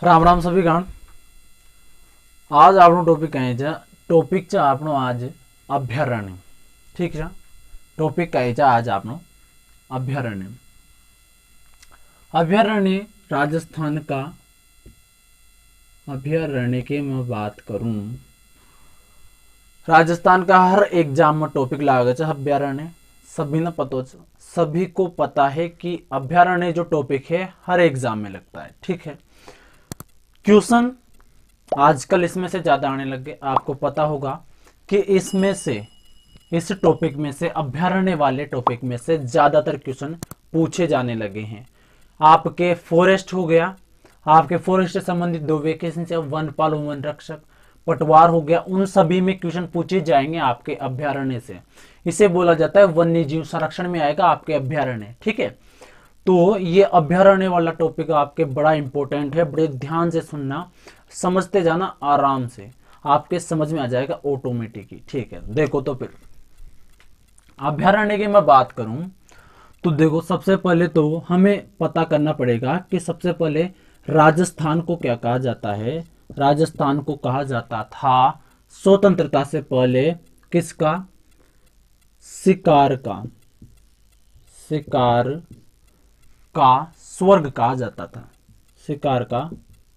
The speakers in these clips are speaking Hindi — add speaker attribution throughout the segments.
Speaker 1: राम राम सभी गण। आज આપણો ટોપિક કહે છે ટોપિક છે આપણો આજ અભયારણ્ય। ठीक है, टॉपिक કહે છે आज આપણો अभ्यारण्य। अभ्यारण्य राजस्थान का अभ्यारण्य की मैं बात करूं, राजस्थान का हर एग्जाम में टॉपिक लागे है अभ्यारण्य। सभी को पता है कि अभ्यारण्य जो टॉपिक है हर एग्जाम में लगता है। ठीक है, क्वेश्चन आजकल इसमें से ज्यादा आने लग गए। आपको पता होगा कि इसमें से इस टॉपिक में से अभ्यारण्य वाले टॉपिक में से ज्यादातर क्वेश्चन पूछे जाने लगे हैं। आपके फॉरेस्ट हो गया, आपके फॉरेस्ट से संबंधित दो वैकेंसी, वन पाल वन रक्षक, पटवार हो गया, उन सभी में क्वेश्चन पूछे जाएंगे आपके अभ्यारण्य से। इसे बोला जाता है वन्य जीव संरक्षण में आएगा आपके अभ्यारण्य। ठीक है, तो ये अभ्यारण्य वाला टॉपिक आपके बड़ा इंपॉर्टेंट है, बड़े ध्यान से सुनना, समझते जाना आराम से, आपके समझ में आ जाएगा ऑटोमेटिकली। ठीक है, देखो तो फिर अभ्यारण्य की मैं बात करूं तो देखो, सबसे पहले तो हमें पता करना पड़ेगा कि सबसे पहले राजस्थान को क्या कहा जाता है। राजस्थान को कहा जाता था स्वतंत्रता से पहले किसका? शिकार का, शिकार का स्वर्ग कहा जाता था। शिकार का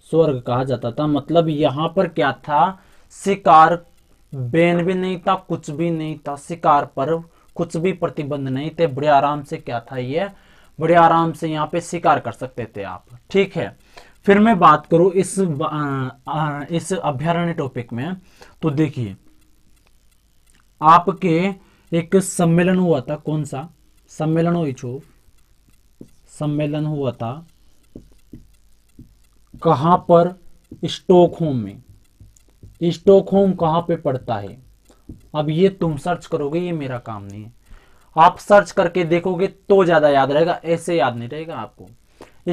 Speaker 1: स्वर्ग कहा जाता था। मतलब यहां पर क्या था, शिकार बैन भी नहीं था, कुछ भी नहीं था, शिकार पर कुछ भी प्रतिबंध नहीं थे। बड़े आराम से क्या था, ये बड़े आराम से यहाँ पे शिकार कर सकते थे आप। ठीक है, फिर मैं बात करूं इस अभ्यारण्य टॉपिक में, तो देखिए आपके एक सम्मेलन हुआ था। कौन सा सम्मेलन हुई छो? सम्मेलन हुआ था कहां पर? स्टॉकहोम में। स्टॉकहोम कहां पे पड़ता है? अब ये तुम सर्च करोगे, ये मेरा काम नहीं है। आप सर्च करके देखोगे तो ज्यादा याद रहेगा, ऐसे याद नहीं रहेगा आपको।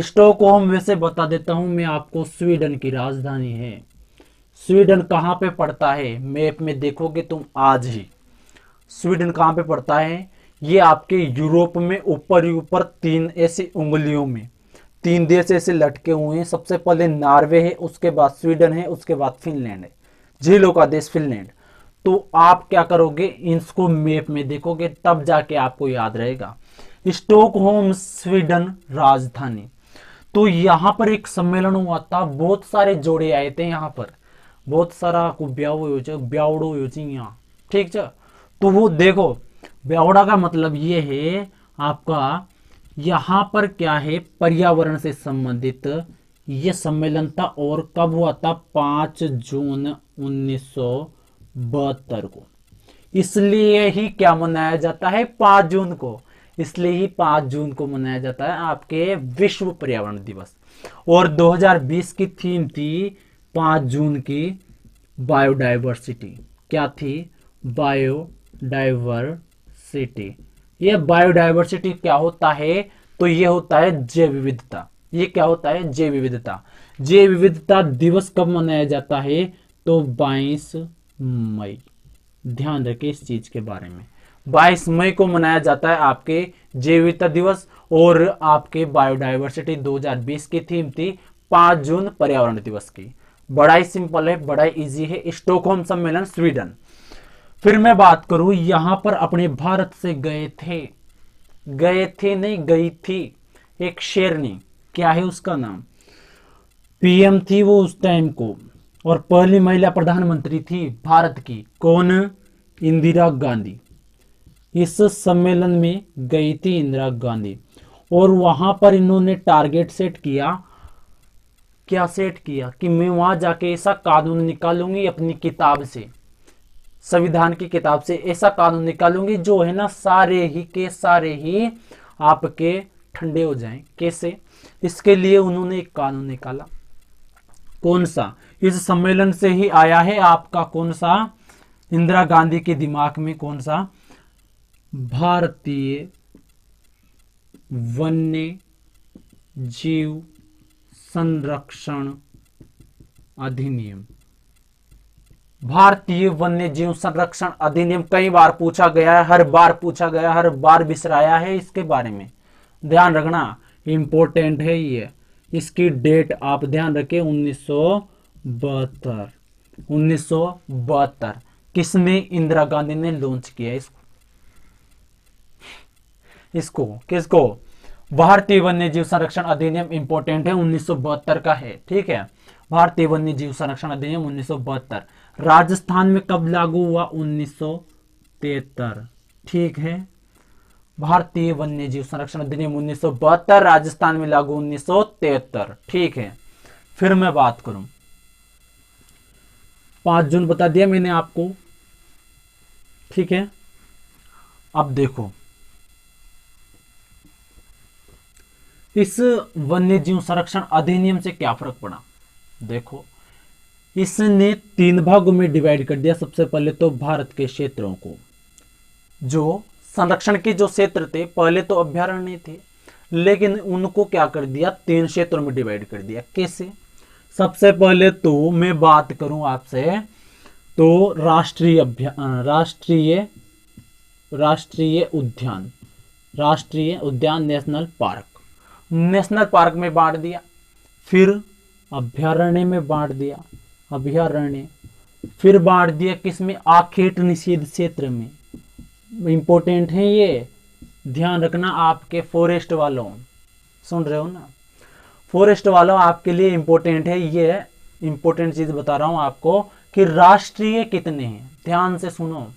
Speaker 1: स्टॉकहोम वैसे बता देता हूं मैं आपको, स्वीडन की राजधानी है। स्वीडन कहां पे पड़ता है? मैप में देखोगे तुम आज ही। स्वीडन कहां पे पड़ता है? ये आपके यूरोप में ऊपर ही ऊपर तीन ऐसी उंगलियों में तीन देश ऐसे लटके हुए हैं। सबसे पहले नॉर्वे है, उसके बाद स्वीडन है, उसके बाद फिनलैंड है, झीलों का देश फिनलैंड। तो आप क्या करोगे, इसको मैप में देखोगे तब जाके आपको याद रहेगा। स्टॉकहोम स्वीडन राजधानी। तो यहां पर एक सम्मेलन हुआ था, बहुत सारे जोड़े आए थे यहाँ पर, बहुत सारा ब्यावड़ो यहाँ। ठीक है, तो वो देखो ब्यावड़ा का मतलब ये है आपका, यहां पर क्या है, पर्यावरण से संबंधित ये सम्मेलन था। और कब हुआ था? 5 जून 1972 को। इसलिए ही क्या मनाया जाता है 5 जून को? इसलिए ही 5 जून को मनाया जाता है आपके विश्व पर्यावरण दिवस। और 2020 की थीम थी 5 जून की बायोडाइवर्सिटी। क्या थी? बायोडाइवर्सिटी। ये बायोडाइवर्सिटी क्या होता है? तो ये होता है जैव विविधता। ये क्या होता है? जैव विविधता। जैव विविधता दिवस कब मनाया जाता है? तो 22 मई। ध्यान रखिए इस चीज के बारे में, 22 मई को मनाया जाता है आपके जैव विविधता दिवस। और आपके बायोडाइवर्सिटी 2020 की थीम थी 5 जून पर्यावरण दिवस की। बड़ा ही सिंपल है, बड़ा ही इजी है। स्टॉकहोम सम्मेलन स्वीडन। फिर मैं बात करूं, यहां पर अपने भारत से गए थे नहीं, गई थी एक शेरनी। क्या है उसका नाम? पीएम थी वो उस टाइम को, और पहली महिला प्रधानमंत्री थी भारत की। कौन? इंदिरा गांधी। इस सम्मेलन में गई थी इंदिरा गांधी। और वहां पर इन्होंने टारगेट सेट किया। क्या सेट किया? कि मैं वहां जाके ऐसा कानून निकालूंगी अपनी किताब से, संविधान की किताब से ऐसा कानून निकालूंगी जो है ना सारे ही के सारे ही आपके ठंडे हो जाएं। कैसे? इसके लिए उन्होंने एक कानून निकाला। कौन सा? इस सम्मेलन से ही आया है आपका। कौन सा? इंदिरा गांधी के दिमाग में कौन सा? भारतीय वन्य जीव संरक्षण अधिनियम। भारतीय वन्य जीव संरक्षण अधिनियम कई बार पूछा गया है, हर बार पूछा गया, हर बार बिसराया है। इसके बारे में ध्यान रखना, इंपॉर्टेंट है ये। इसकी डेट आप ध्यान रखें 1972। 1972 किसने, इंदिरा गांधी ने लॉन्च किया इसको किसको, भारतीय वन्यजीव संरक्षण अधिनियम इंपॉर्टेंट है, 1972 का है। ठीक है, भारतीय वन्यजीव संरक्षण अधिनियम 1972 राजस्थान में कब लागू हुआ, 1973। ठीक है, भारतीय वन्यजीव संरक्षण अधिनियम 1972 राजस्थान में लागू 1973। ठीक है, फिर मैं बात करूं, 5 जून बता दिया मैंने आपको। ठीक है, अब देखो इस वन्यजीव संरक्षण अधिनियम से क्या फर्क पड़ा। देखो, इसने 3 भागों में डिवाइड कर दिया। सबसे पहले तो भारत के क्षेत्रों को, जो संरक्षण के जो क्षेत्र थे पहले तो अभयारण्य थे, लेकिन उनको क्या कर दिया, 3 क्षेत्रों में डिवाइड कर दिया। कैसे, सबसे पहले तो मैं बात करूं आपसे तो राष्ट्रीय उद्यान नेशनल पार्क में बांट दिया। फिर अभयारण्य में बांट दिया, फिर बांट दिया किसमें, आखेट निषेध क्षेत्र में। इंपॉर्टेंट है ये, ध्यान रखना आपके फॉरेस्ट वालों, सुन रहे हो ना, फॉरेस्ट वालों आपके लिए इंपॉर्टेंट है ये। इंपॉर्टेंट चीज बता रहा हूं आपको कि राष्ट्रीय कितने हैं, ध्यान से सुनो,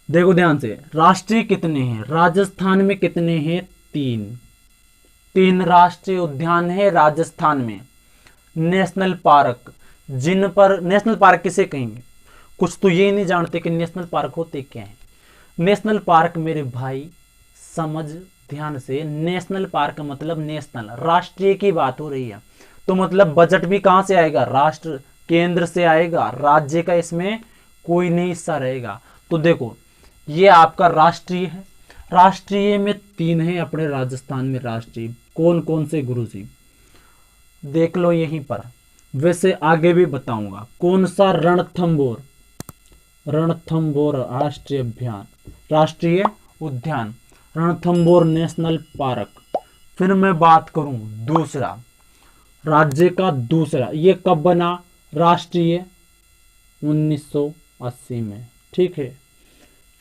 Speaker 1: देखो ध्यान से, राष्ट्रीय कितने हैं, राजस्थान में कितने हैं, 3 राष्ट्रीय उद्यान है राजस्थान में। नेशनल पार्क, जिन पर नेशनल पार्क किसे कहेंगे, कुछ तो ये नहीं जानते कि नेशनल पार्क होते क्या है। नेशनल पार्क मेरे भाई समझ ध्यान से, नेशनल पार्क मतलब नेशनल, राष्ट्रीय की बात हो रही है, तो मतलब बजट भी कहां से आएगा, राष्ट्र केंद्र से आएगा, राज्य का इसमें कोई नहीं हिस्सा रहेगा। तो देखो ये आपका राष्ट्रीय है, राष्ट्रीय में 3 है अपने राजस्थान में राष्ट्रीय। कौन कौन से गुरुजी, देख लो यहीं पर, वैसे आगे भी बताऊंगा। कौन सा, रणथंबोर राष्ट्रीय उद्यान, रणथंबोर नेशनल पार्क। फिर मैं बात करूं दूसरा, राज्य का दूसरा, ये कब बना, राष्ट्रीय 1980 में। ठीक है,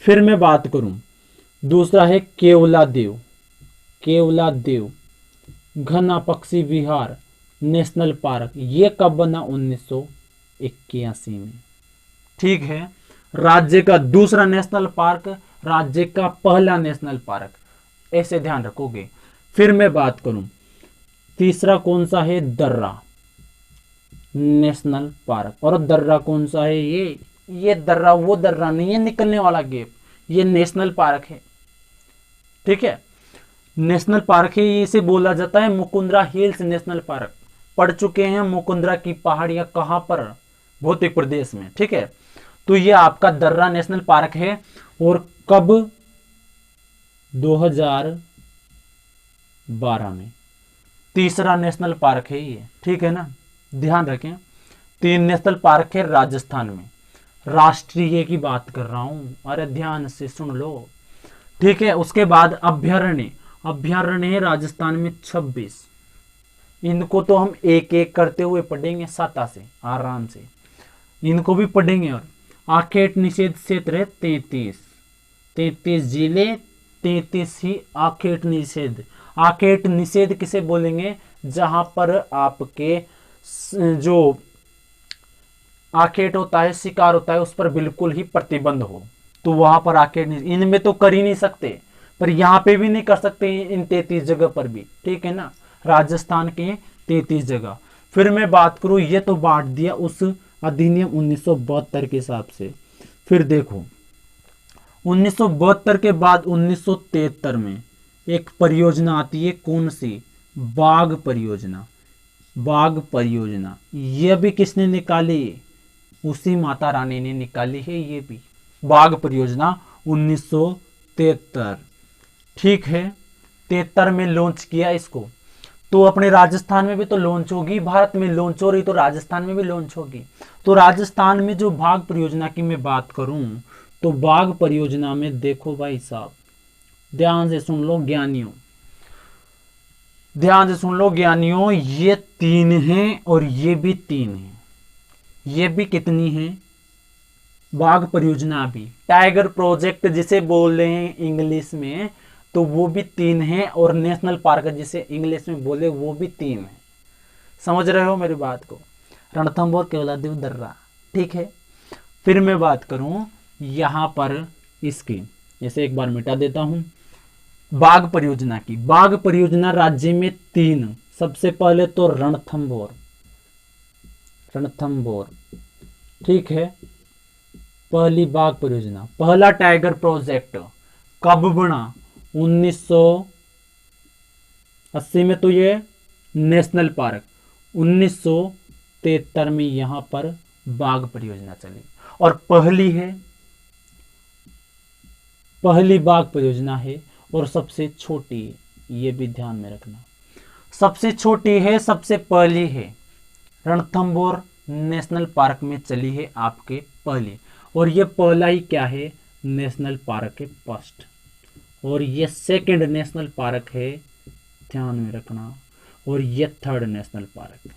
Speaker 1: फिर मैं बात करूं दूसरा है केवलादेव घना पक्षी विहार नेशनल पार्क, ये कब बना, 1981 में। ठीक है, राज्य का दूसरा नेशनल पार्क, राज्य का पहला नेशनल पार्क, ऐसे ध्यान रखोगे। फिर मैं बात करूं तीसरा कौन सा है, दर्रा नेशनल पार्क। और दर्रा कौन सा है, ये दर्रा वो दर्रा नहीं है निकलने वाला गैप, ये नेशनल पार्क है। ठीक है, नेशनल पार्क है, इसे बोला जाता है मुकुंदरा हिल्स नेशनल पार्क। पढ़ चुके हैं मुकुंदरा की पहाड़ियां कहां पर, भौतिक प्रदेश में। ठीक है, तो ये आपका दर्रा नेशनल पार्क है, और कब, 2012 में तीसरा नेशनल पार्क है ये। ठीक है ना, ध्यान रखें, 3 नेशनल पार्क है राजस्थान में, राष्ट्रीय की बात कर रहा हूं, अरे ध्यान से सुन लो। ठीक है, उसके बाद अभयारण्य है राजस्थान में 26। इनको तो हम एक एक करते हुए पढ़ेंगे साता से, आराम से इनको भी पढ़ेंगे। और आखेट निषेध क्षेत्र है 33 जिले, 33 ही आखेट निषेध किसे बोलेंगे, जहां पर आपके जो आखेट होता है, शिकार होता है, उस पर बिल्कुल ही प्रतिबंध हो, तो वहां पर आखेट, इनमें तो कर ही नहीं सकते, पर यहां पे भी नहीं कर सकते इन 33 जगह पर भी। ठीक है ना, राजस्थान के 33 जगह। फिर मैं बात करूं, ये तो बांट दिया उस अधिनियम 1972 के हिसाब से। फिर देखो 1972 के बाद 1973 में एक परियोजना आती है, कौन सी, बाघ परियोजना। ये भी किसने निकाली, उसी माता रानी ने निकाली है, ये भी बाघ परियोजना 1973। ठीक है, 73 में लॉन्च किया इसको, तो अपने राजस्थान में भी तो लॉन्च होगी, भारत में लॉन्च हो रही तो राजस्थान में भी लॉन्च होगी। तो राजस्थान में जो बाघ परियोजना की मैं बात करूं, तो बाघ परियोजना में देखो भाई साहब, ध्यान से सुन लो ज्ञानियों, ध्यान से सुन लो ज्ञानियों, ये 3 हैं और ये भी 3 हैं। ये भी कितनी है? बाघ परियोजना भी, टाइगर प्रोजेक्ट जिसे बोल रहे हैं इंग्लिश में, तो वो भी 3 है, और नेशनल पार्क जिसे इंग्लिश में बोले वो भी 3 है। समझ रहे हो मेरी बात को? रणथंभौर, केवलादेव, दर्रा। ठीक है, फिर मैं बात करूं यहां पर इसकी, जैसे एक बार मिटा देता हूं बाघ परियोजना की। बाघ परियोजना राज्य में 3, सबसे पहले तो रणथंभौर, रणथंभौर। ठीक है, पहली बाघ परियोजना, पहला टाइगर प्रोजेक्ट कब बना? 1980 में तो ये नेशनल पार्क, 1973 में यहां पर बाघ परियोजना चली। और पहली बाघ परियोजना है और सबसे छोटी, ये भी ध्यान में रखना, सबसे छोटी है, सबसे पहली है। रणथंभौर नेशनल पार्क में चली है आपके पहली, और ये पहला ही क्या है? नेशनल पार्क है, फर्स्ट। और ये सेकंड नेशनल पार्क है, ध्यान में रखना, और ये थर्ड नेशनल पार्क है।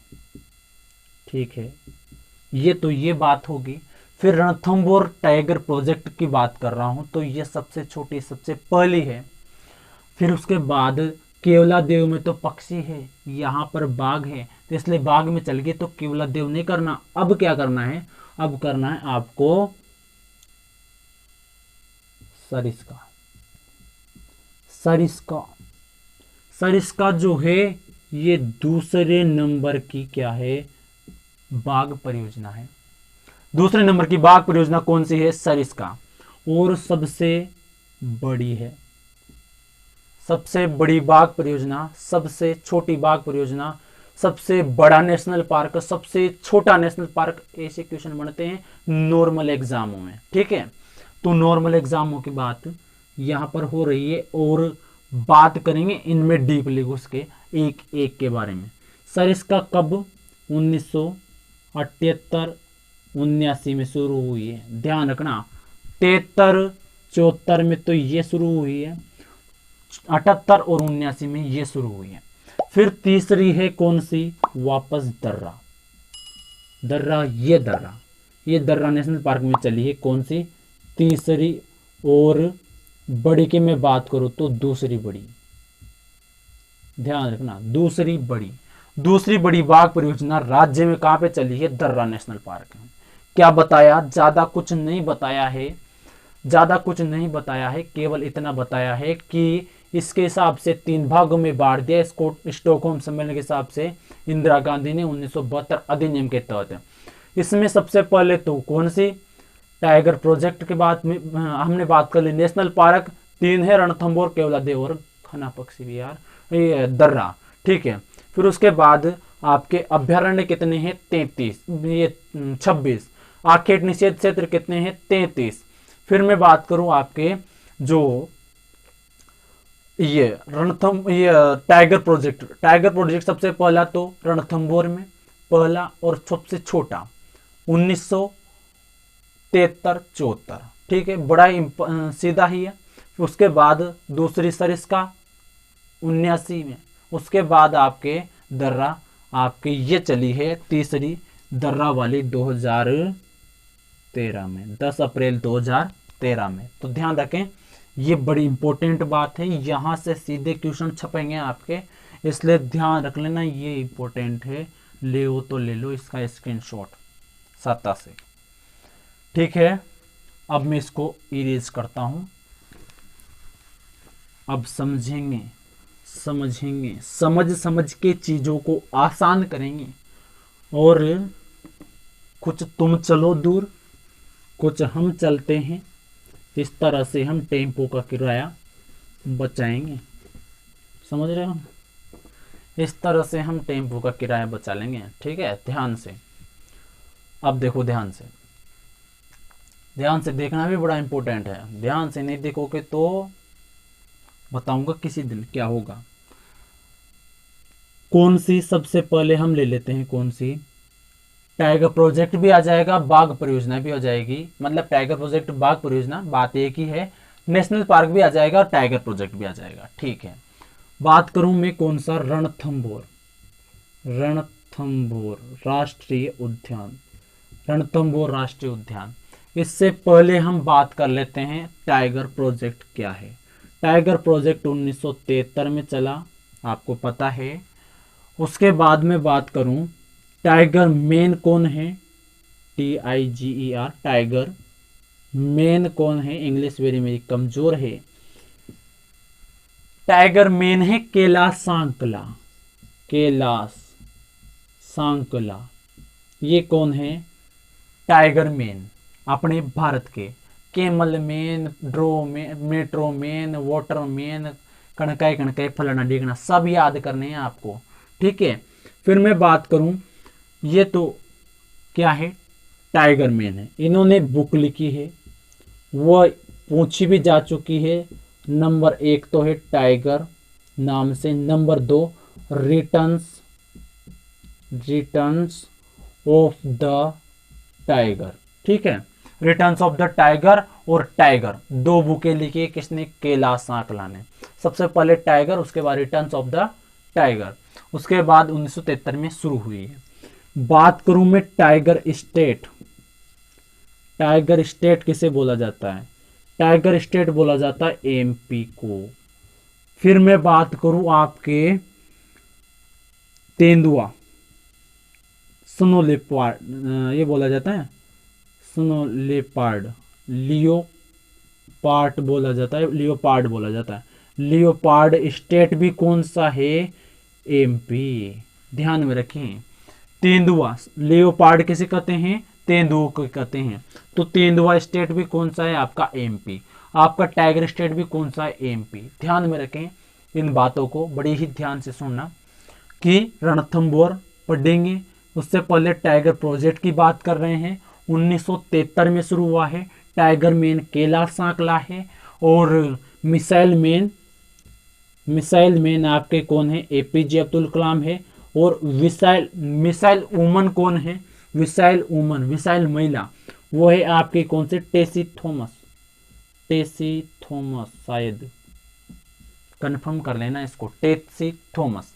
Speaker 1: ठीक है, ये तो ये बात होगी। फिर रणथंभौर टाइगर प्रोजेक्ट की बात कर रहा हूं, तो ये सबसे छोटी, सबसे पहली है। फिर उसके बाद केवलादेव में तो पक्षी है, यहाँ पर बाघ है, तो इसलिए बाघ में चल गए, तो केवलादेव नहीं करना। अब क्या करना है? अब करना है आपको सरिस्का। सरिस्का, सरिस्का जो है ये दूसरे नंबर की क्या है? बाघ परियोजना है। दूसरे नंबर की बाघ परियोजना कौन सी है? सरिस्का। और सबसे बड़ी है, सबसे बड़ी बाघ परियोजना, सबसे छोटी बाघ परियोजना, सबसे बड़ा नेशनल पार्क, सबसे छोटा नेशनल पार्क, ऐसे क्वेश्चन बनते हैं नॉर्मल एग्जामों में। ठीक है, तो नॉर्मल एग्जामों की बात यहां पर हो रही है, और बात करेंगे इनमें डीपली उसके एक एक के बारे में। सर इसका कब? 1978 79 में शुरू हुई है, ध्यान रखना। 73 74 में तो ये शुरू हुई है, 78 और 79 में ये शुरू हुई है। फिर तीसरी है कौन सी? वापस दर्रा। दर्रा, ये दर्रा, ये दर्रा नेशनल पार्क में चली है, कौन सी? तीसरी। और बड़ी की मैं बात करूं तो दूसरी बड़ी, ध्यान रखना, दूसरी बड़ी। दूसरी बड़ी बाघ परियोजना राज्य में कहां पे चली है? दर्रा नेशनल पार्क में। क्या बताया? ज्यादा कुछ नहीं बताया है, ज्यादा कुछ नहीं बताया है, केवल इतना बताया है कि इसके हिसाब से 3 भागों में बांट दिया स्टॉकहोम सम्मेलन के हिसाब से इंदिरा गांधी ने 1972 अधिनियम के तहत। इसमें सबसे पहले तो कौन सी? टाइगर प्रोजेक्ट के बाद में हमने बात कर ली। नेशनल पार्क 3 है, रणथंभौर, केवलादेव और खना पक्षी विहार, ये दर्रा। ठीक है, फिर उसके बाद आपके अभ्यारण्य कितने हैं? 33, ये 26। आखेट निषेध क्षेत्र कितने हैं? 33। फिर मैं बात करूं आपके जो ये टाइगर प्रोजेक्ट, टाइगर प्रोजेक्ट सबसे पहला तो रणथंभौर में, पहला और सबसे छोटा 1973 74। ठीक है, बड़ा सीधा ही है। उसके बाद दूसरी सरिस्का 79 में, उसके बाद आपके दर्रा, आपके ये चली है तीसरी दर्रा वाली 2013 में, 10 अप्रैल 2013 में। तो ध्यान रखें, ये बड़ी इंपॉर्टेंट बात है, यहां से सीधे क्वेश्चन छपेंगे आपके, इसलिए ध्यान रख लेना, ये इंपॉर्टेंट है। ले हो तो ले लो इसका स्क्रीनशॉट सत्ता से। ठीक है, अब मैं इसको इरेज करता हूं। अब समझेंगे, समझ के चीजों को आसान करेंगे, और कुछ तुम चलो दूर, कुछ हम चलते हैं, इस तरह से हम टेम्पो का किराया बचाएंगे। समझ रहे हो? इस तरह से हम टेम्पो का किराया बचा लेंगे। ठीक है, ध्यान से। अब देखो, ध्यान से देखना भी बड़ा इंपॉर्टेंट है। ध्यान से नहीं देखोगे तो बताऊंगा किसी दिन क्या होगा। कौन सी सबसे पहले हम ले लेते हैं, कौन सी? टाइगर प्रोजेक्ट भी आ जाएगा, बाघ परियोजना भी आ जाएगी, मतलब टाइगर प्रोजेक्ट, बाघ परियोजना, बात एक ही है। नेशनल पार्क भी आ जाएगा और टाइगर प्रोजेक्ट भी आ जाएगा। ठीक है, बात करूं मैं कौन सा, रणथंभौर, रणथंभौर राष्ट्रीय उद्यान, रणथंभौर राष्ट्रीय उद्यान। इससे पहले हम बात कर लेते हैं टाइगर प्रोजेक्ट क्या है। टाइगर प्रोजेक्ट 1973 में चला, आपको पता है। उसके बाद में बात करूं टाइगर मेन कौन है, TIGER, टाइगर मेन कौन है, इंग्लिश वेरी मेरी कमजोर है। टाइगर मेन है कैलाश सांकला, कैलाश सांकला, ये कौन है, टाइगर मेन अपने भारत के। केमल मेन, ड्रो man, metro man, water man, कणकाई कणकाई फलाना ढीकना सब याद करने हैं आपको, ठीक है। फिर मैं बात करूं, ये तो क्या है, टाइगर मेन है। इन्होंने बुक लिखी है, वो पूछी भी जा चुकी है। नंबर 1 तो है टाइगर नाम से, number 2 returns, returns of the tiger, ठीक है। रिटर्न्स ऑफ द टाइगर और टाइगर, दो बुकें लिखी है किसने, कैलाश सांकला ने। सबसे पहले टाइगर, उसके बाद रिटर्न्स ऑफ द टाइगर, उसके बाद 1973 में शुरू हुई है। बात करूं मैं टाइगर स्टेट, टाइगर स्टेट किसे बोला जाता है, टाइगर स्टेट बोला जाता है MP को। फिर मैं बात करूं आपके तेंदुआ, स्नो लेपर्ड, ये बोला जाता है स्नो लेपर्ड, लियोपार्ड बोला जाता है, लियोपार्ड बोला जाता है। लियोपार्ड स्टेट भी कौन सा है, MP, ध्यान में रखें। तेंदुआ, लियोपार्ड किसे कहते हैं, तेंदुओं को कहते हैं। तो तेंदुआ स्टेट भी कौन सा है आपका, MP। आपका टाइगर स्टेट भी कौन सा है, MP। ध्यान में रखें इन बातों को, बड़ी ही ध्यान से सुनना कि रणथंभौर पढ़ेंगे। उससे पहले टाइगर प्रोजेक्ट की बात कर रहे हैं, 1973 में शुरू हुआ है। टाइगर मेन कैलाश सांकला है और मिसाइल मैन, मिसाइल मैन आपके कौन है, APJ अब्दुल कलाम है। और मिसाइल वुमन कौन है, मिसाइल वुमन, मिसाइल महिला, वो है आपके कौन से, टेसी थॉमस, टेसी थॉमस, शायद कंफर्म कर लेना इसको, टेसी थॉमस।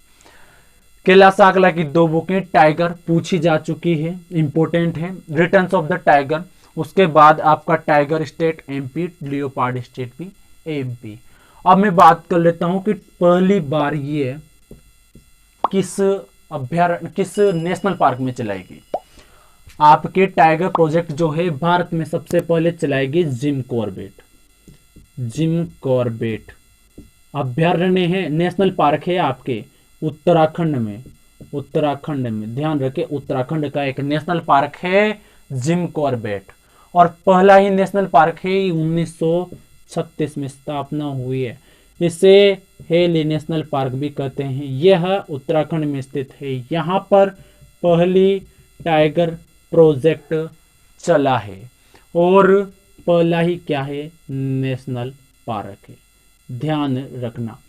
Speaker 1: कैलाश सांकला की दो बुकें टाइगर पूछी जा चुकी है, इंपॉर्टेंट है। रिटर्न्स ऑफ द टाइगर, उसके बाद आपका tiger state MP, leopard state भी MP। अब मैं बात कर लेता हूं कि पहली बार ये किस अभ्यारण्य, किस नेशनल पार्क में चलाएगी। आपके टाइगर प्रोजेक्ट जो है भारत में सबसे पहले चलाएगी जिम कॉर्बेट, जिम कॉर्बेट अभ्यारण्य है, नेशनल पार्क है आपके उत्तराखंड में, उत्तराखंड में ध्यान रखें, उत्तराखंड का एक नेशनल पार्क है जिम कॉर्बेट। और पहला ही नेशनल पार्क है, 1936 में स्थापना हुई है। इसे हेली नेशनल पार्क भी कहते हैं। यह उत्तराखंड में स्थित है। यहाँ पर पहली टाइगर प्रोजेक्ट चला है और पहला ही क्या है, नेशनल पार्क है, ध्यान रखना।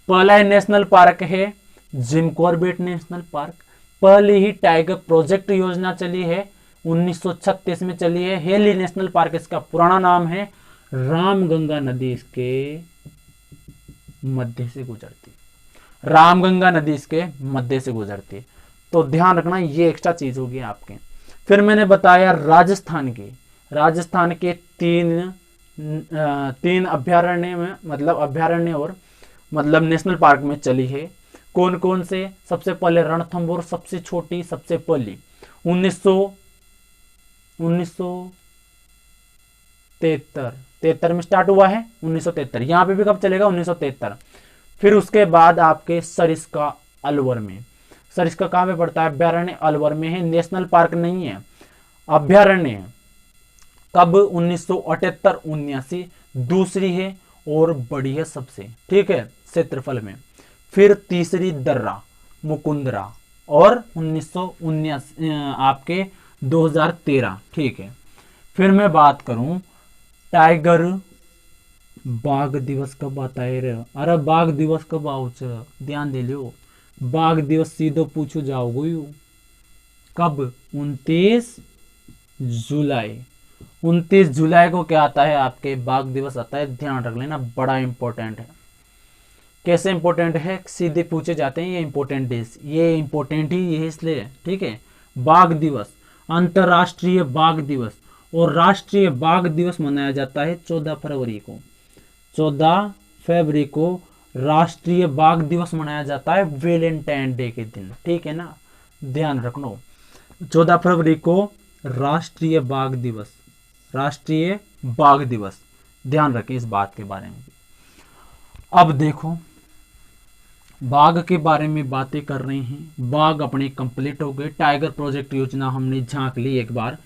Speaker 1: पहला ही नेशनल पार्क है जिम कॉर्बेट नेशनल पार्क। पहली ही टाइगर प्रोजेक्ट योजना चली है, 1936 में चली है। हेली नेशनल पार्क इसका पुराना नाम है। रामगंगा नदी इसके मध्य से गुजरती, रामगंगा नदी इसके मध्य से गुजरती। तो ध्यान रखना, ये एक्स्ट्रा चीज होगी आपके। फिर मैंने बताया राजस्थान की, राजस्थान के तीन अभ्यारण्य में, मतलब अभ्यारण्य और मतलब नेशनल पार्क में चली है। कौन कौन से, सबसे पहले रणथंभौर सबसे छोटी, सबसे पहली 1973 में स्टार्ट हुआ है, 1973। यहाँ पे भी कब चलेगा, 1973। फिर उसके बाद आपके सरिस्का अलवर में, सरिस्का कहाँ पे पड़ता है, अभ्यारण्य अलवर में है, नेशनल पार्क नहीं है, अभ्यारण्य है। कब, 1978-79 दूसरी है और बड़ी है सबसे, ठीक है, क्षेत्रफल में। फिर तीसरी दर्रा मुकुंदरा और 1919 आपके 2013, ठीक है। फिर मैं बात करूं टाइगर बाघ दिवस कब आता है रे, अरे बाघ दिवस कब आओ, ध्यान दे लो, बाघ दिवस सीधो पूछो जाओगे कब, 29 जुलाई। 29 जुलाई को क्या आता है आपके, बाघ दिवस आता है, ध्यान रख लेना, बड़ा इंपॉर्टेंट है। कैसे इंपॉर्टेंट है, सीधे पूछे जाते हैं ये इंपॉर्टेंट डेज, ये इंपॉर्टेंट ही है इसलिए, ठीक है। बाघ दिवस, अंतरराष्ट्रीय बाघ दिवस, और राष्ट्रीय बाघ दिवस मनाया जाता है 14 फरवरी को। 14 फरवरी को राष्ट्रीय बाघ दिवस मनाया जाता है वैलेंटाइन डे के दिन, ठीक है ना, ध्यान रखना। 14 फरवरी को राष्ट्रीय बाघ दिवस, राष्ट्रीय बाघ दिवस, ध्यान रखें इस बात के बारे में। अब देखो बाघ के बारे में बातें कर रहे हैं, बाघ अपने कंप्लीट हो गए। टाइगर प्रोजेक्ट योजना हमने झांक ली एक बार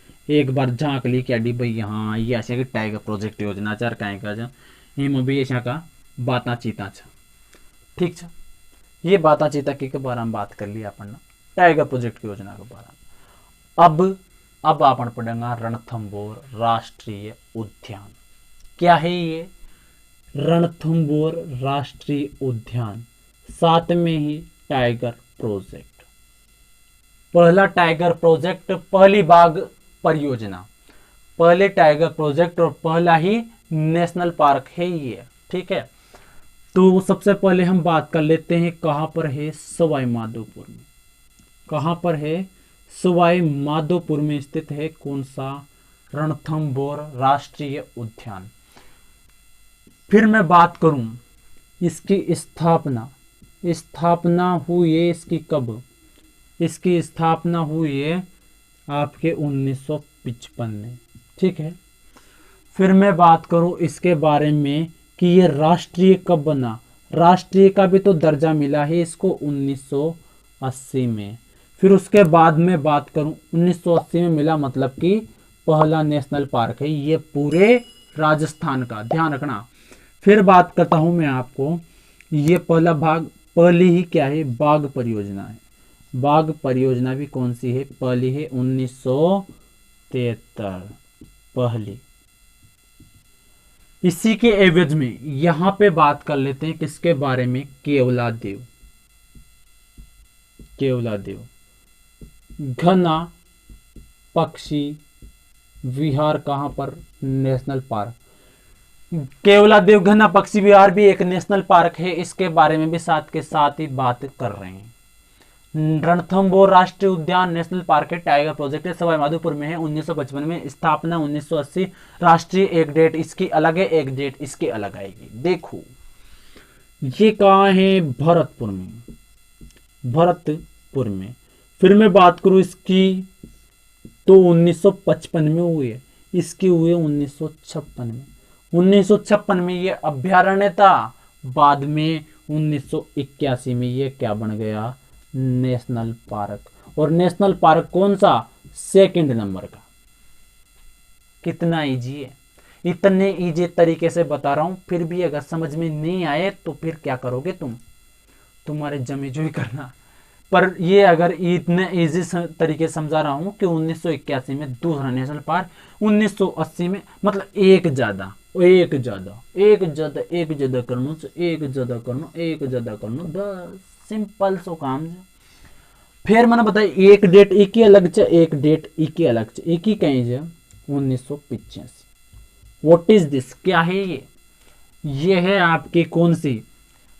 Speaker 1: झांक ली क्या डी भाई, हाँ ये ऐसे कि टाइगर प्रोजेक्ट योजना चार कहें का जा हिम भी ऐसा का बाता चीता छा, ठीक छा, ये बाता चीता के बारे में बात कर लिया अपन टाइगर प्रोजेक्ट योजना के बारे में। अब अपन पढ़ेंगे रणथंभौर राष्ट्रीय उद्यान। क्या है ये रणथंभौर राष्ट्रीय उद्यान? साथ में ही टाइगर प्रोजेक्ट, पहला टाइगर प्रोजेक्ट, पहली बाघ परियोजना, पहले टाइगर प्रोजेक्ट और पहला ही नेशनल पार्क है ये, ठीक है। तो सबसे पहले हम बात कर लेते हैं कहां पर है, सवाई माधोपुर में। कहां पर है? सवाई माधोपुर में स्थित है कौन सा? रणथंभौर राष्ट्रीय उद्यान। फिर मैं बात करूं इसकी स्थापना हुई है इसकी कब? इसकी स्थापना हुई है आपके 1955 में, ठीक है। फिर मैं बात करूं इसके बारे में कि ये राष्ट्रीय कब बना। राष्ट्रीय का भी तो दर्जा मिला है इसको 1980 में। फिर उसके बाद में बात करूं 1980 में मिला, मतलब कि पहला नेशनल पार्क है ये पूरे राजस्थान का, ध्यान रखना। फिर बात करता हूं मैं आपको, ये पहला भाग, पहली ही क्या है? बाघ परियोजना है। बाघ परियोजना भी कौन सी है? पहली है 1973 पहली। इसी के एवज में यहां पे बात कर लेते हैं किसके बारे में? केवलादेव। केवलादेव घना पक्षी विहार कहां पर? National park. केवलादेव घना पक्षी विहार भी एक नेशनल पार्क है, इसके बारे में भी साथ के साथ ही बात कर रहे हैं। रणथंभौर राष्ट्रीय उद्यान नेशनल पार्क है, टाइगर प्रोजेक्ट है, सवाई माधोपुर में है, 1955 में, स्थापना 1980, राष्ट्रीय एक डेट इसकी अलग है, एक डेट इसकी अलग आएगी। देखो ये कहाँ है? भरतपुर में, भरतपुर में। फिर मैं बात करूं इसकी तो 1955 में हुई है, इसकी हुई है 1956 में। 1956 में ये अभ्यारण्य था, बाद में 1981 में ये क्या बन गया? National park. और नेशनल पार्क कौन सा? सेकंड नंबर का। कितना इजी है, इतने इजी तरीके से बता रहा हूं, फिर भी अगर समझ में नहीं आए तो फिर क्या करोगे तुम्हारे जमी जो ही करना। पर ये अगर इतने इजी तरीके समझा रहा हूं कि 1981 में दूसरा नेशनल पार्क, 1980 में, मतलब एक ज्यादा करना बस, सिंपल सो काम। फिर मैंने बताया एक डेट एक ही अलग च, एक डेट एक ही अलग च, एक ही कहीं जा 1985। What is this? क्या है ये है आपकी कौन सी?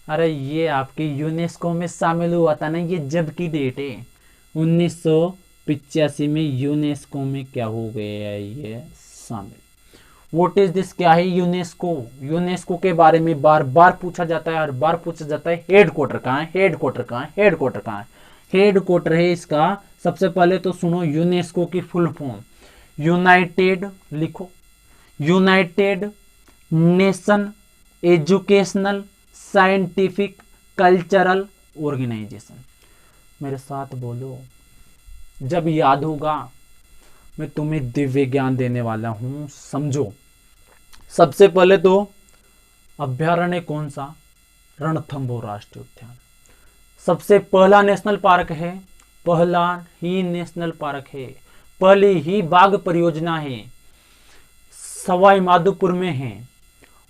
Speaker 1: अरे ये आपकी यूनेस्को में शामिल हुआ था ना, ये जब की डेट है 1985 में यूनेस्को में क्या हो गया है ये शामिल। What is this? क्या है यूनेस्को? यूनेस्को के बारे में बार बार पूछा जाता है, हर बार पूछा जाता है। हेडक्वार्टर कहाँ है? हेडक्वार्टर कहाँ है? हेडक्वार्टर कहाँ है? हेडक्वार्टर है इसका, सबसे पहले तो सुनो यूनेस्को की फुल फॉर्म, यूनाइटेड लिखो, united nation educational scientific cultural organisation. मेरे साथ बोलो, जब याद होगा मैं तुम्हें दिव्य ज्ञान देने वाला हूं, समझो। सबसे पहले तो अभ्यारण्य कौन सा? रणथंभौर राष्ट्रीय उद्यान सबसे पहला नेशनल पार्क है, पहला ही नेशनल पार्क है, पहली ही बाघ परियोजना है, सवाई माधोपुर में है,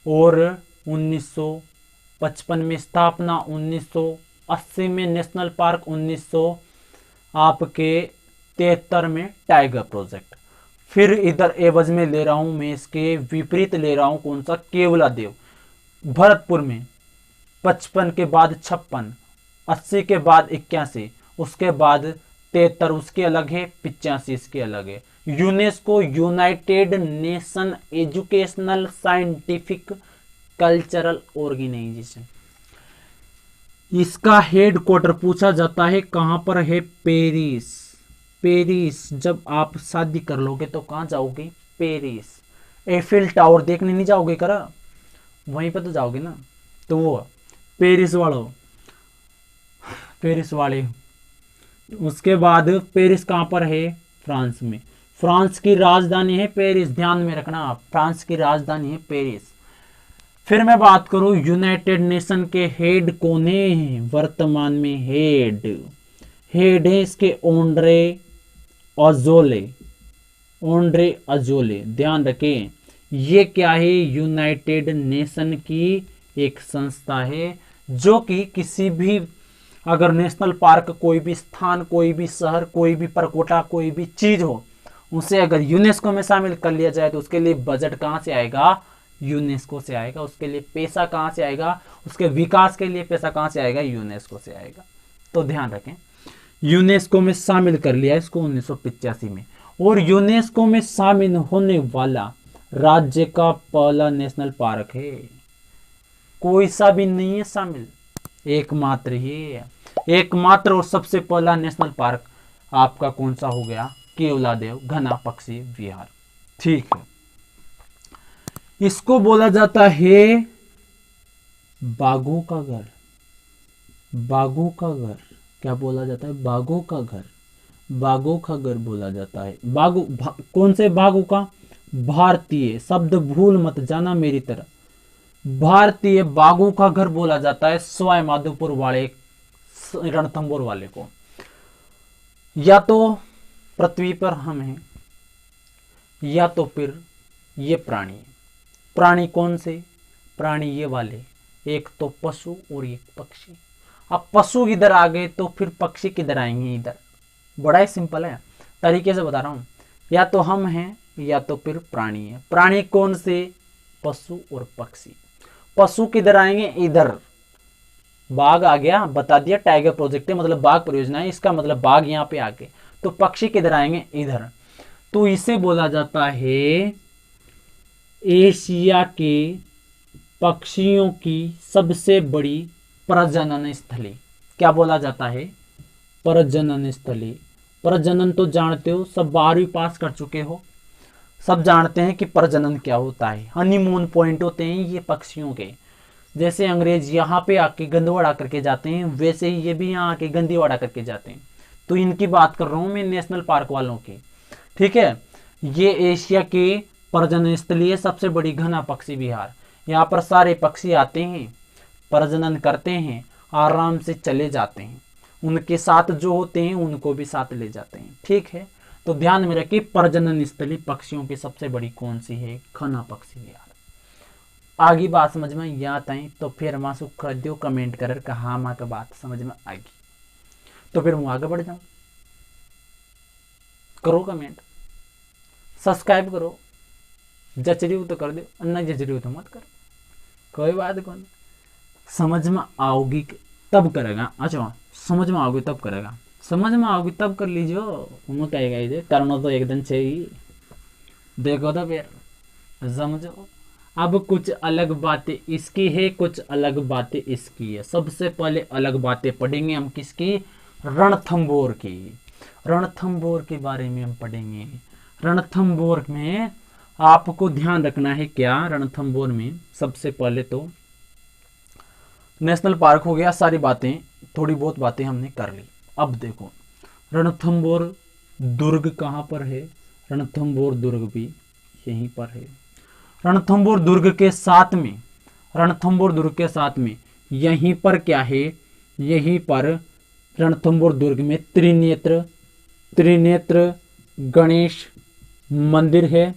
Speaker 1: और 1955 में स्थापना, 1980 में नेशनल पार्क, 1973 में टाइगर प्रोजेक्ट। फिर इधर एवज में ले रहा हूं मैं, इसके विपरीत ले रहा हूं कौन सा? केवलादेव भरतपुर में, 55 के बाद 56, 80 के बाद 81, उसके बाद 73 उसके अलग है, 85 इसके अलग है। UNESCO united nation educational scientific cultural organisation. इसका हेड क्वार्टर पूछा जाता है कहां पर है, पेरिस। पेरिस जब आप शादी कर लोगे तो कहां जाओगे, पेरिस। एफिल टावर देखने नहीं जाओगे करा, वहीं पर तो जाओगे ना, तो वो पेरिस वालों, पेरिस वाले। उसके बाद पेरिस कहां पर है, फ्रांस में। फ्रांस की राजधानी है पेरिस, ध्यान में रखना आप, फ्रांस की राजधानी है पेरिस। फिर मैं बात करूं यूनाइटेड नेशन के हेड कौन है, वर्तमान में हेड है इसके ओंड्रे अजोले, ओंड्रे अजोले। ध्यान रखें ये क्या है, यूनाइटेड नेशन की एक संस्था है जो कि किसी भी अगर नेशनल पार्क, कोई भी स्थान, कोई भी शहर, कोई भी परकोटा, कोई भी चीज हो, उसे अगर यूनेस्को में शामिल कर लिया जाए तो उसके लिए बजट कहां से आएगा, यूनेस्को से आएगा। उसके लिए पैसा कहां से आएगा, उसके विकास के लिए पैसा कहां से आएगा, यूनेस्को से आएगा। तो ध्यान रखें यूनेस्को में शामिल कर लिया इसको 1985 में। और यूनेस्को में शामिल होने वाला राज्य का पहला नेशनल पार्क है, कोई सा भी नहीं है शामिल, एकमात्र ही है, एकमात्र और सबसे पहला नेशनल पार्क आपका कौन सा हो गया, केवलादेव घना पक्षी विहार। ठीक है, इसको बोला जाता है बाघों का घर, बाघों का घर। क्या बोला जाता है, बाघों का घर, बाघों का घर बोला जाता है। कौन से बाघों का, भारतीय, शब्द भूल मत जाना मेरी तरह, भारतीय बाघों का घर बोला जाता है सवाई माधोपुर वाले, रणथंभौर वाले को। या तो पृथ्वी पर हम हैं, या तो फिर ये प्राणी। प्राणी कौन से, प्राणी ये वाले, एक तो पशु और एक पक्षी। अब पशु इधर आ गए तो फिर पक्षी किधर आएंगे, इधर। बड़ा ही सिंपल है, तरीके से बता रहा हूं, या तो हम हैं या तो फिर प्राणी है। प्राणी कौन से, पशु और पक्षी। पशु किधर आएंगे, इधर। बाघ आ गया, बता दिया, टाइगर प्रोजेक्ट है मतलब बाघ परियोजना है, इसका मतलब बाघ यहाँ पे आके। तो पक्षी किधर आएंगे, इधर। तो इसे बोला जाता है एशिया के पक्षियों की सबसे बड़ी प्रजनन स्थली। क्या बोला जाता है, प्रजनन स्थली। प्रजनन तो जानते हो, सब 12वीं पास कर चुके हो, सब जानते हैं कि प्रजनन क्या होता है। हनीमून पॉइंट होते हैं ये पक्षियों के। जैसे अंग्रेज यहाँ पे आके गंदवाड़ा करके जाते हैं, वैसे ही ये भी यहाँ आके गंदीवाड़ा करके जाते हैं। तो इनकी बात कर रहा हूँ मैं, नेशनल पार्क वालों की। ठीक है, ये एशिया के प्रजनन स्थलीय सबसे बड़ी घना पक्षी विहार। यहाँ पर सारे पक्षी आते हैं, प्रजनन करते हैं, आराम से चले जाते हैं। उनके साथ जो होते हैं उनको भी साथ ले जाते हैं। ठीक है, तो ध्यान में रखिए प्रजनन स्थली पक्षियों की सबसे बड़ी कौन सी है, घना पक्षी विहार। आगे बात समझ में या ताई तो फिर मासु कर दियो कमेंट कर हाँ माँ का बात समझ में आएगी तो फिर मैं आगे बढ़ जाऊं। करो कमेंट, सब्सक्राइब करो, जचरी हो तो कर दो, न जचरी हो तो मत करो, कोई बात कौन। समझ में आओगी तब करेगा, अच्छा समझ में आओगी तब करेगा, समझ में आओगी तब कर लीजिए। मैं कहेगा ये करना तो एक दिन चाहिए, देखो तो फिर समझो। अब कुछ अलग बातें इसकी है, कुछ अलग बातें इसकी है। सबसे पहले अलग बातें पढ़ेंगे हम किसकी, रणथंभौर की। रणथंभौर के बारे में हम पढ़ेंगे। रणथंभौर में आपको ध्यान रखना है क्या, रणथंभौर में सबसे पहले तो नेशनल पार्क हो गया, सारी बातें थोड़ी बहुत बातें हमने कर ली। अब देखो रणथंभौर दुर्ग कहाँ पर है, रणथंभौर दुर्ग भी यहीं पर है। रणथंभौर दुर्ग के साथ में, रणथंभौर दुर्ग के साथ में यहीं पर क्या है, यहीं पर रणथंभौर दुर्ग में त्रिनेत्र गणेश मंदिर है।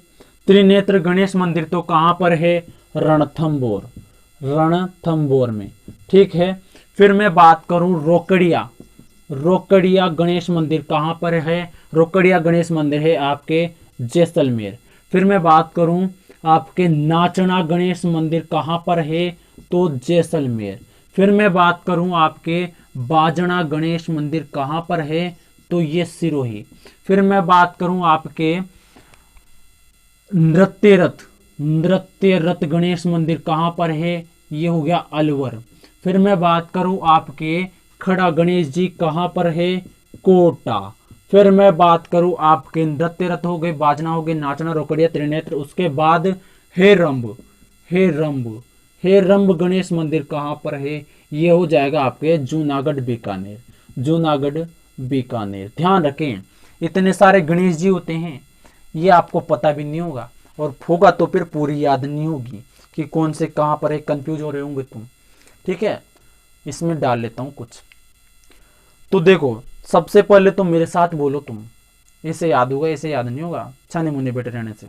Speaker 1: त्रिनेत्र गणेश मंदिर तो कहाँ पर है, रणथंभौर, रणथंभौर में। ठीक है, फिर मैं बात करूं रोकड़िया, रोकड़िया गणेश मंदिर कहाँ पर है, रोकड़िया गणेश मंदिर है आपके जैसलमेर। फिर मैं बात करूं आपके नाचना गणेश मंदिर कहाँ पर है, तो जैसलमेर। फिर मैं बात करूं आपके बाजना गणेश मंदिर कहां पर है, तो ये सिरोही। फिर मैं बात करूं आपके नृत्य रथ गणेश मंदिर कहां पर है, ये हो गया अलवर। फिर मैं बात करूं आपके खड़ा गणेश जी कहां पर है, कोटा। फिर मैं बात करूं आपके नृत्य रथ हो गए, बाजना हो गए, नाचना, रोकड़िया, त्रिनेत्र। उसके बाद हेरंब हेरंब हेरंब गणेश मंदिर कहां पर है, ये हो जाएगा आपके जूनागढ़ बीकानेर, जूनागढ़ बीकानेर। ध्यान रखें इतने सारे गणेश जी होते हैं, ये आपको पता भी नहीं होगा, और होगा तो फिर पूरी याद नहीं होगी कि कौन से कहां पर है, कंफ्यूज हो रहे होंगे तुम। ठीक है, इसमें डाल लेता हूं कुछ। तो देखो सबसे पहले तो मेरे साथ बोलो तुम, इसे याद होगा, इसे याद नहीं होगा। छाने मुन्ने बैठे रहने से,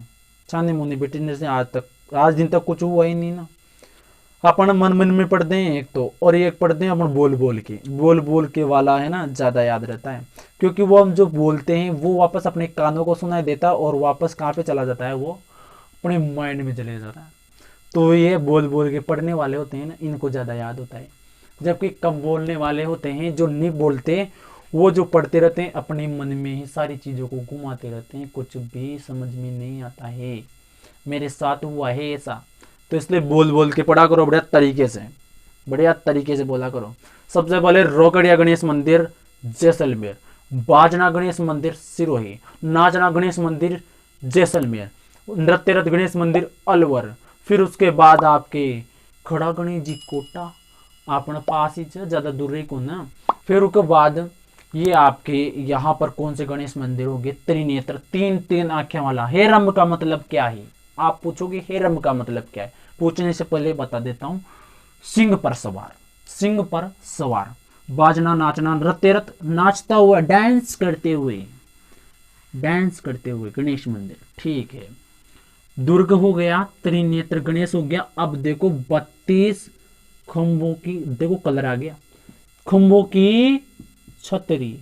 Speaker 1: छाने मुन्ने बैठने से आज दिन तक कुछ हुआ ही नहीं ना। अपन मन मन में पढ़ते हैं एक तो, और एक पढ़ते हैं अपन बोल बोल के वाला है ना, ज्यादा याद रहता है, क्योंकि वो हम जो बोलते हैं वो वापस अपने कानों को सुनाई देता है, और वापस कहाँ पे चला जाता है, वो अपने माइंड में चले जाता है। तो ये बोल बोल के पढ़ने वाले होते हैं ना, इनको ज्यादा याद होता है। जबकि कम बोलने वाले होते हैं जो नहीं बोलते, वो जो पढ़ते रहते हैं अपने मन में ही सारी चीजों को घुमाते रहते हैं, कुछ भी समझ में नहीं आता है। मेरे साथ हुआ है ऐसा, तो इसलिए बोल बोल के पढ़ा करो बढ़िया तरीके से बोला करो। सबसे पहले रोकड़िया गणेश मंदिर जैसलमेर, बाजना गणेश मंदिर सिरोही, नाचना गणेस मंदिर जैसलमेर, नृत्य रथ गणेश मंदिर अलवर। फिर उसके बाद आपके खड़ा गणेश जी कोटा, अपने पास ही ज्यादा दूर रही को ना। फिर उसके बाद ये आपके यहाँ पर कौन से गणेश मंदिर हो गए, त्रिनेत्र, तीन आंखें वाला। हेरंब का मतलब क्या है, आप पूछोगे हेरंब का मतलब क्या है, पूछने से पहले बता देता हूं, सिंह पर सवार, सिंह पर सवार। बाजना, नाचना, नृत्य रथ, नाचता हुआ, डांस करते हुए गणेश मंदिर। ठीक है, दुर्ग हो गया, त्रिनेत्र गणेश हो गया। अब देखो 32 खंभों की, देखो कलर आ गया, खंभों की छतरी।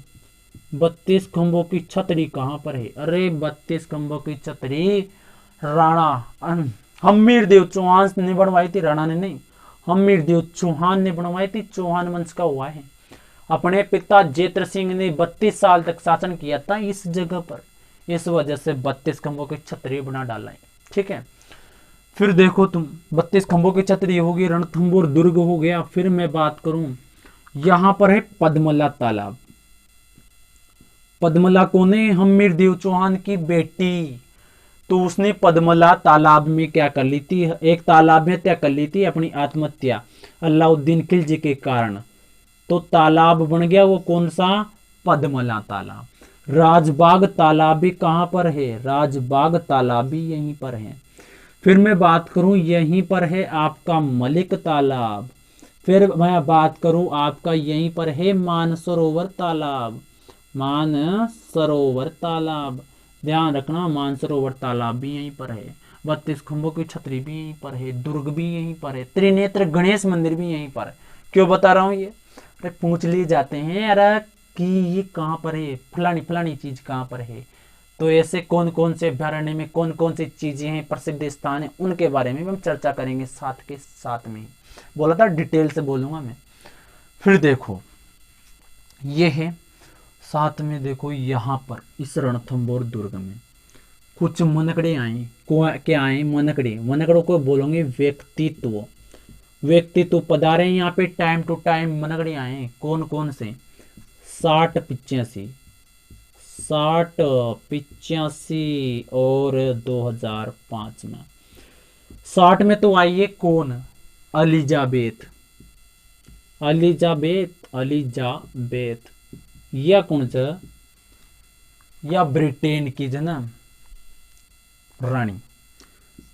Speaker 1: 32 खंभों की छतरी कहां पर है, अरे 32 खंभों की छतरी राणा हम्मीर देव चौहान ने बनवाई थी, राणा ने नहीं, हम्मीर देव चौहान ने बनवाई थी, चौहान वंश का हुआ है। अपने पिता जेत्र सिंह ने 32 साल तक शासन किया था इस जगह पर, इस वजह से 32 खंभों की छतरी बना डाला है। ठीक है, फिर देखो तुम 32 खंभों की छतरी होगी, रणथंभौर दुर्ग हो गया। फिर मैं बात करूं, यहां पर है पद्मला तालाब। पद्मला कौन है, हम्मीर देव चौहान की बेटी। तो उसने पद्मला तालाब में क्या कर ली थी, एक तालाब में क्या कर ली थी, अपनी आत्महत्या अलाउद्दीन खिलजी के कारण। तो तालाब बन गया वो कौन सा, पद्मला तालाब। राजबाग तालाब भी कहां पर है, राजबाग तालाब भी यहीं पर है। फिर मैं बात करूं, यहीं पर है आपका मलिक तालाब। फिर मैं बात करूं आपका, यहीं पर है मानसरोवर तालाब, मानसरोवर तालाब। ध्यान रखना, मानसरोवर तालाब भी यहीं पर है, 32 खंभों की छतरी भी यहीं पर है, दुर्ग भी यहीं पर है, त्रिनेत्र गणेश मंदिर भी यहीं पर है। क्यों बता रहा हूं ये, अरे पूछ लिए जाते हैं अरे कि ये कहां पर है, फलानी फलानी चीज कहां पर है। तो ऐसे कौन कौन से अभ्यारण्य में कौन कौन सी चीजें हैं, प्रसिद्ध स्थान है, उनके बारे में हम चर्चा करेंगे साथ के साथ में। बोला था डिटेल से बोलूंगा मैं। फिर देखो ये है, साथ में देखो यहाँ पर इस रणथंभौर दुर्ग में कुछ मनकड़े आए, क्या आए, मनकड़ों को बोलोगे व्यक्तित्व, व्यक्तित्व पधारे यहाँ पे टाइम टू टाइम। मनकड़े आए कौन कौन से, 60 85, 60 85 और 2005 में। 60 में तो आई है कौन, अलिजाबेथ, या कौन सा, या ब्रिटेन की जना रानी।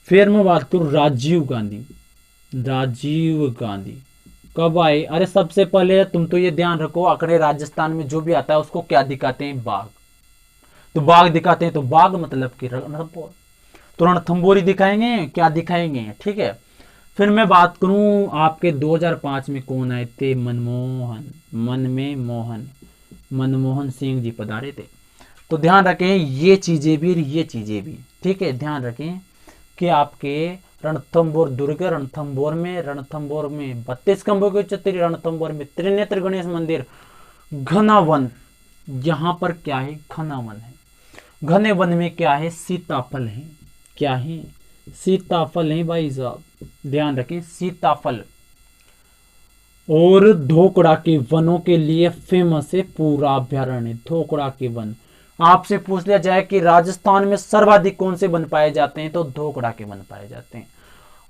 Speaker 1: फिर मैं बात करूं राजीव गांधी कब आए, अरे सबसे पहले तुम तो ये ध्यान रखो, अकड़े राजस्थान में जो भी आता है उसको क्या दिखाते हैं, बाघ। तो बाघ दिखाते हैं, तो बाघ मतलब कि रणथंभौर, तो रणथंभौर ही दिखाएंगे, क्या दिखाएंगे। ठीक है, फिर मैं बात करूं आपके 2005 में कौन आए थे, मनमोहन सिंह जी पधारे थे। तो ध्यान रखें ये चीजें भी, ठीक है, ध्यान रखें कि आपके रणथंभौर दुर्ग, रणथंभौर में 32 खंभों की छतरी, रणथंभौर में त्रिनेत्र गणेश मंदिर, घना वन। यहाँ पर क्या है? घना वन है। घने वन में क्या है? सीताफल है। क्या है? सीताफल है भाई साहब, ध्यान रखें, सीताफल। और धोकड़ा के वनों के लिए फेमस है पूरा अभ्यारण्य, धोकड़ा के वन। आपसे पूछ लिया जाए कि राजस्थान में सर्वाधिक कौन से वन पाए जाते हैं, तो धोकड़ा के वन पाए जाते हैं।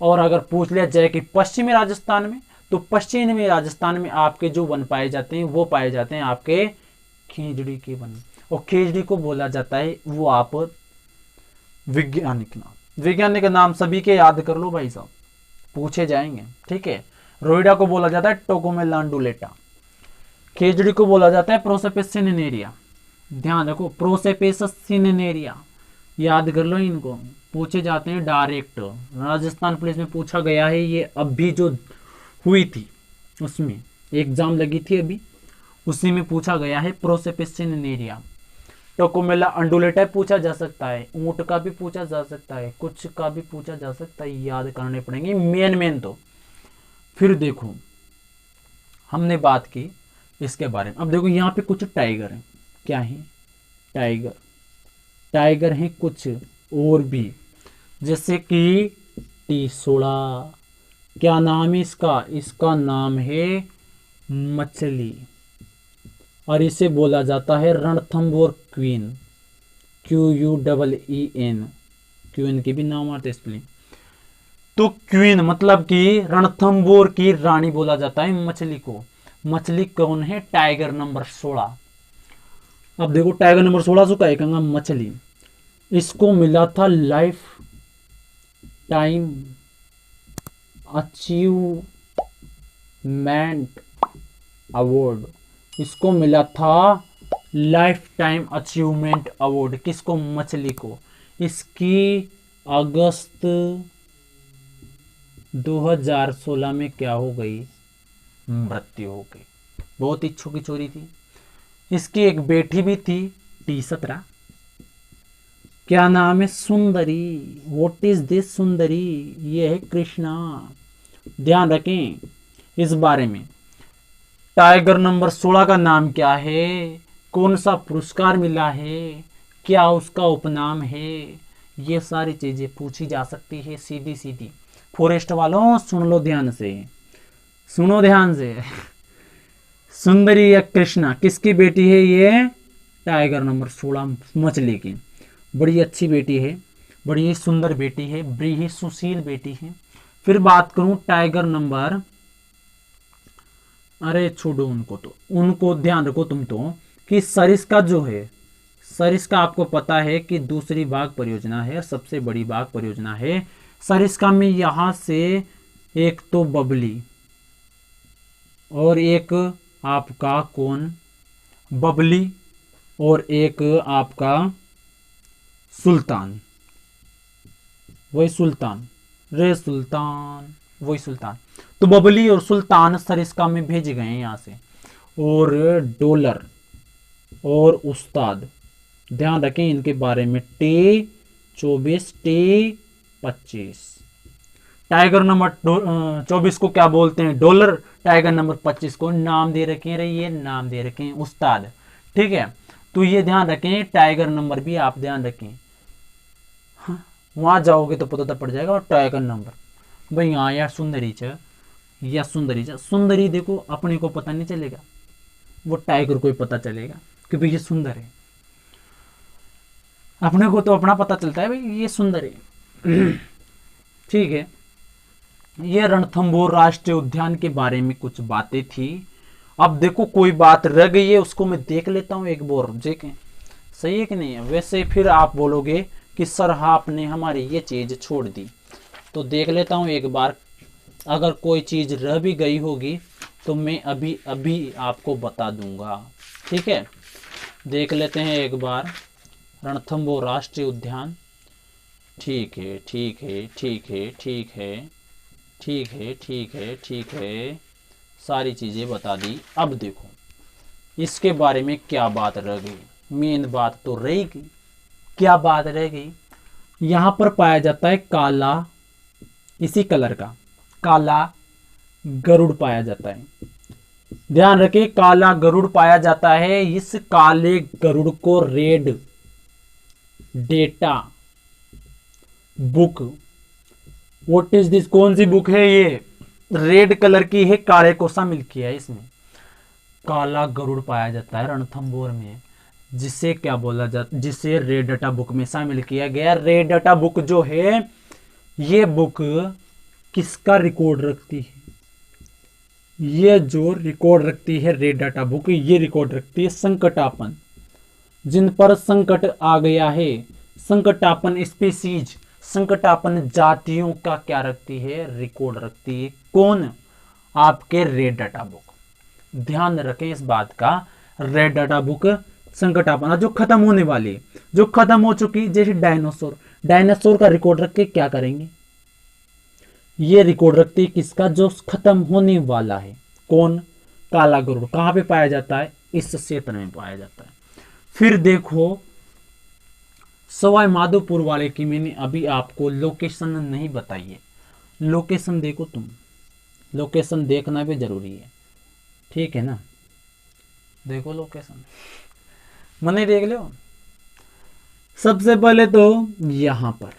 Speaker 1: और अगर पूछ लिया जाए कि पश्चिमी राजस्थान में, तो पश्चिमी राजस्थान में आपके जो वन पाए जाते हैं वो पाए जाते हैं आपके खेजड़ी के वन। और खेजड़ी को बोला जाता है, वो आप वैज्ञानिक नाम सभी के याद कर लो भाई साहब, पूछे जाएंगे, ठीक है। रोइडा को बोला जाता है टोकोमेला अंडुलेटा, खेजड़ी को बोला जाता है प्रोसेपिस सिनेनेरिया। ध्यान रखो, प्रोसेपिस सिनेनेरिया, याद कर लो इनको, पूछे जाते हैं डायरेक्ट। राजस्थान पुलिस में पूछा गया है, ये अभी जो हुई थी उसमें एग्जाम लगी थी अभी, उसी में पूछा गया है प्रोसेपिस सिनेनेरिया। टोकोमेला अंडुलेटा पूछा जा सकता है, ऊंट का भी पूछा जा सकता है, कुछ का भी पूछा जा सकता है, याद करने पड़ेंगे मेन तो। फिर देखो, हमने बात की इसके बारे में। अब देखो यहाँ पे कुछ टाइगर हैं। क्या है? टाइगर हैं कुछ और भी, जैसे कि टीसोड़ा। क्या नाम है इसका? इसका नाम है मछली, और इसे बोला जाता है रणथंभौर क्वीन, QUEEN। क्वीन के भी नाम आते स्पेलिंग। तो क्वीन मतलब कि रणथंभौर की रानी बोला जाता है मछली को। मछली कौन है? Tiger number 16। अब देखो टाइगर नंबर 16 जो कहेगा मछली, इसको मिला था लाइफ टाइम अचीवमेंट अवार्ड। इसको मिला था लाइफ टाइम अचीवमेंट अवार्ड। किसको? मछली को। इसकी अगस्त 2016 में क्या हो गई? मृत्यु हो गई। बहुत इच्छू की चोरी थी। इसकी एक बेटी भी थी, T17। क्या नाम है? सुंदरी। व्हाट इज दिस सुंदरी? ये है कृष्णा। ध्यान रखें इस बारे में। टाइगर नंबर 16 का नाम क्या है? कौन सा पुरस्कार मिला है? क्या उसका उपनाम है? ये सारी चीजें पूछी जा सकती है सीधी सीधी। फॉरेस्ट वालों सुन लो ध्यान से, सुनो ध्यान से। सुंदरी या कृष्णा किसकी बेटी है? ये टाइगर नंबर 16 मछली की। बड़ी अच्छी बेटी है, बड़ी सुंदर बेटी है, बड़ी ही सुशील बेटी है। फिर बात करूं टाइगर नंबर, अरे छोड़ो उनको, तो उनको ध्यान रखो तुम तो, कि सरिस्का जो है, सरिस्का आपको पता है कि दूसरी बाघ परियोजना है, सबसे बड़ी बाघ परियोजना है। सरिस्का में यहां से एक तो बबली और एक आपका कौन? बबली और एक आपका सुल्तान, वही सुल्तान, रे सुल्तान, वही सुल्तान। तो बबली और सुल्तान सरिस्का में भेजे गए हैं यहाँ से। और डॉलर और उस्ताद, ध्यान रखें इनके बारे में। T24, T25। टाइगर नंबर 24 को क्या बोलते हैं? डॉलर। टाइगर नंबर 25 को नाम दे रखे हैं, ये नाम दे रखे हैं उस्ताद। ठीक है, तो ये ध्यान रखें, टाइगर नंबर भी आप ध्यान रखें। हाँ, वहां जाओगे तो पता पड़ जाएगा। और टाइगर नंबर भाई, हाँ यार सुंदरी च या सुंदरी च, सुंदरी देखो अपने को पता नहीं चलेगा, वो टाइगर को ही पता चलेगा कि भाई ये सुंदर है। अपने को तो अपना पता चलता है भाई ये सुंदर है। ठीक है, ये रणथंभौर राष्ट्रीय उद्यान के बारे में कुछ बातें थी। अब देखो कोई बात रह गई है, उसको मैं देख लेता हूँ एक बार, देखें सही है कि नहीं है। वैसे फिर आप बोलोगे कि सर आपने हमारी ये चीज छोड़ दी, तो देख लेता हूँ एक बार। अगर कोई चीज रह भी गई होगी तो मैं अभी अभी आपको बता दूंगा। ठीक है, देख लेते हैं एक बार रणथंभौर राष्ट्रीय उद्यान। ठीक है ठीक है ठीक है ठीक है ठीक है ठीक है ठीक है, सारी चीज़ें बता दी। अब देखो इसके बारे में क्या बात रह गई। मेन बात तो रहेगी, क्या बात रह गई? यहाँ पर पाया जाता है काला इसी कलर का काला गरुड़ पाया जाता है। ध्यान रखिए, काला गरुड़ पाया जाता है। इस काले गरुड़ को red data book, what is this, कौन सी बुक है ये? रेड कलर की है, काले को शामिल किया है इसमें। काला गरुड़ पाया जाता है रणथंभौर में, जिसे क्या बोला जाता, जिसे रेड डाटा बुक में शामिल किया गया। रेड डाटा बुक जो है, ये बुक किसका रिकॉर्ड रखती है? ये जो रिकॉर्ड रखती है रेड डाटा बुक, ये रिकॉर्ड रखती है संकटापन, जिन पर संकट आ गया है, संकटापन स्पीसीज, संकटापन जातियों का क्या रखती है? रिकॉर्ड रखती है। कौन? आपके रेड डाटा बुक। ध्यान रखें इस बात का, रेड डाटा बुक संकटापन जो खत्म होने वाली, जो खत्म हो चुकी, जैसे डायनासोर, डायनासोर का रिकॉर्ड रख के क्या करेंगे? ये रिकॉर्ड रखती है किसका? जो खत्म होने वाला है। कौन? काला गरुड़। कहां पे पाया जाता है? इस क्षेत्र में पाया जाता है। फिर देखो, सवाई माधोपुर वाले की मैंने अभी आपको लोकेशन नहीं बताई है। लोकेशन देखो, तुम लोकेशन देखना भी जरूरी है, ठीक है ना? देखो लोकेशन, मैंने देख लो। सबसे पहले तो यहां पर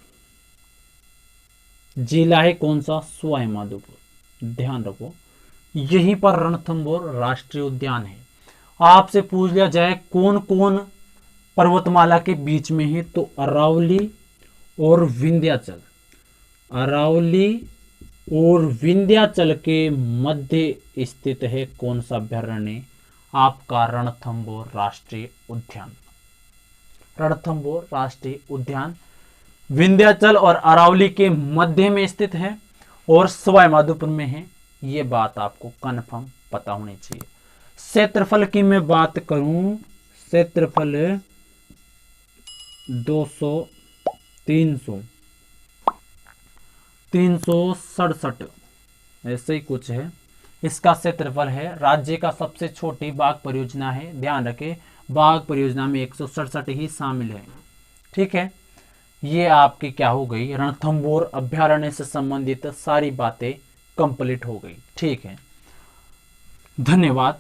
Speaker 1: जिला है कौन सा? सवाई माधोपुर। ध्यान रखो, यहीं पर रणथंभौर राष्ट्रीय उद्यान है। आपसे पूछ लिया जाए कौन कौन पर्वतमाला के बीच में है, तो अरावली और विंध्याचल, अरावली और विंध्याचल के मध्य स्थित है कौन सा अभ्यारण्य? आपका रणथंभौर राष्ट्रीय उद्यान। रणथंभौर राष्ट्रीय उद्यान विंध्याचल और अरावली के मध्य में स्थित है और सवाई माधोपुर में है। ये बात आपको कन्फर्म पता होनी चाहिए। क्षेत्रफल की मैं बात करूं, क्षेत्रफल 200 367 ऐसे ही कुछ है इसका क्षेत्रफल है। राज्य का सबसे छोटी बाघ परियोजना है। ध्यान रखें, बाघ परियोजना में 167 ही शामिल है, ठीक है। ये आपकी क्या हो गई? रणथंभौर अभ्यारण्य से संबंधित सारी बातें कंप्लीट हो गई, ठीक है। धन्यवाद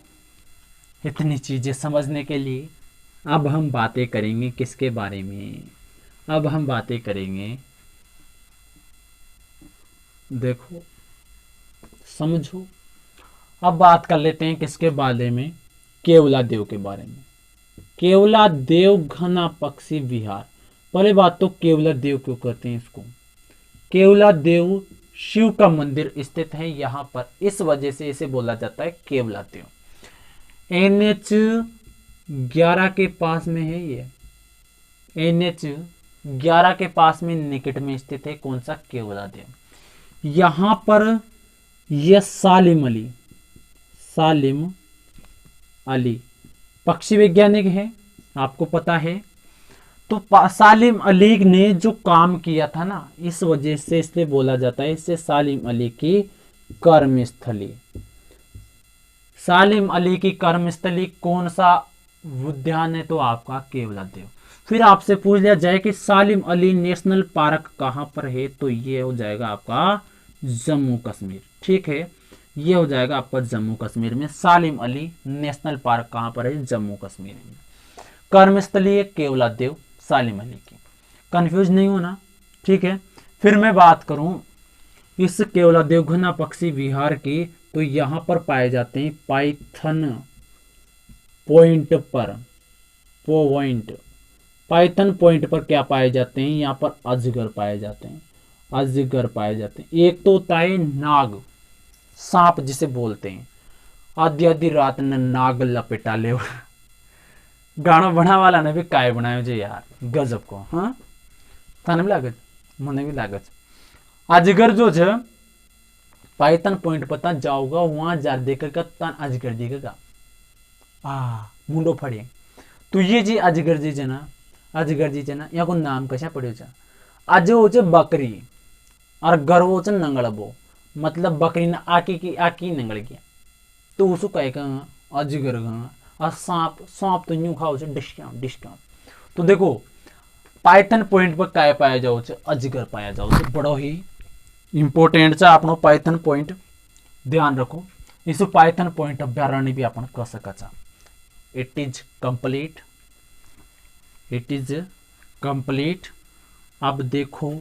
Speaker 1: इतनी चीजें समझने के लिए। अब हम बातें करेंगे किसके बारे में? अब हम बातें करेंगे, देखो समझो, अब बात कर लेते हैं किसके बारे में? केवलादेव के बारे में। केवलादेव घना पक्षी विहार। पहले बात तो केवलादेव क्यों कहते हैं इसको? केवलादेव शिव का मंदिर स्थित है यहां पर, इस वजह से इसे बोला जाता है केवलादेव। NH 11 के पास में है ये, NH 11 के पास में निकट में स्थित है कौन सा? केवलादेव। यहां पर यह सालिम अली पक्षी वैज्ञानिक है, आपको पता है। तो सालिम अली ने जो काम किया था ना, इस वजह से इसलिए बोला जाता है इसे सालिम अली की कर्मस्थली। सालिम अली की कर्मस्थली कौन सा उद्यान है? तो आपका केवलादेव। फिर आपसे पूछ लिया जाए कि सालिम अली नेशनल पार्क कहां पर है, तो ये हो जाएगा आपका जम्मू कश्मीर, ठीक है। ये हो जाएगा आपका जम्मू कश्मीर में। सालिम अली नेशनल पार्क कहां पर है? जम्मू कश्मीर में। कर्मस्थली है केवलादेव सालिम अली की, कंफ्यूज नहीं होना, ठीक है। फिर मैं बात करूं इस केवलादेव घना पक्षी विहार की, तो यहां पर पाए जाते हैं पाइथन पॉइंट पर, पाइथन पॉइंट पर क्या पाए जाते हैं? यहाँ पर अजगर पाए जाते हैं, अजगर पाए जाते हैं। एक तो होता है नाग, सांप जिसे बोलते हैं। आधी आधी रात न नाग लपेटा ले गाना बना वाला ने भी काय बनायो जे यार, गजब को। हाँ, थाने भी लागत, मने भी लागत। अजगर जो है पाइथन पॉइंट पर ता जाओगा, वहां जा देखेगा तान अजगर दिखेगा, मुंडो फड़े। तो ये जी अजगर जी जना, अजगर जी जना, यहाँ को नाम कशा पड़े छ? अज हो छ बकरी और गर्व हो छ नंगड़बो, मतलब बकरी ने आकी की आकी नंगड़ गया, तो उसको कहेगा अजगर गा। और सांप तो यूं खाओ डिस्काउंट। तो देखो पाइथन पॉइंट पर काय पाया जाओ? अजगर पाया जाओ, बड़ो ही इंपोर्टेंट चा आपनो पाइथन पॉइंट ध्यान रखो। इस पाइथन पॉइंट अभ्यारण्य भी अपन कह सका। It is complete, it is complete. अब देखो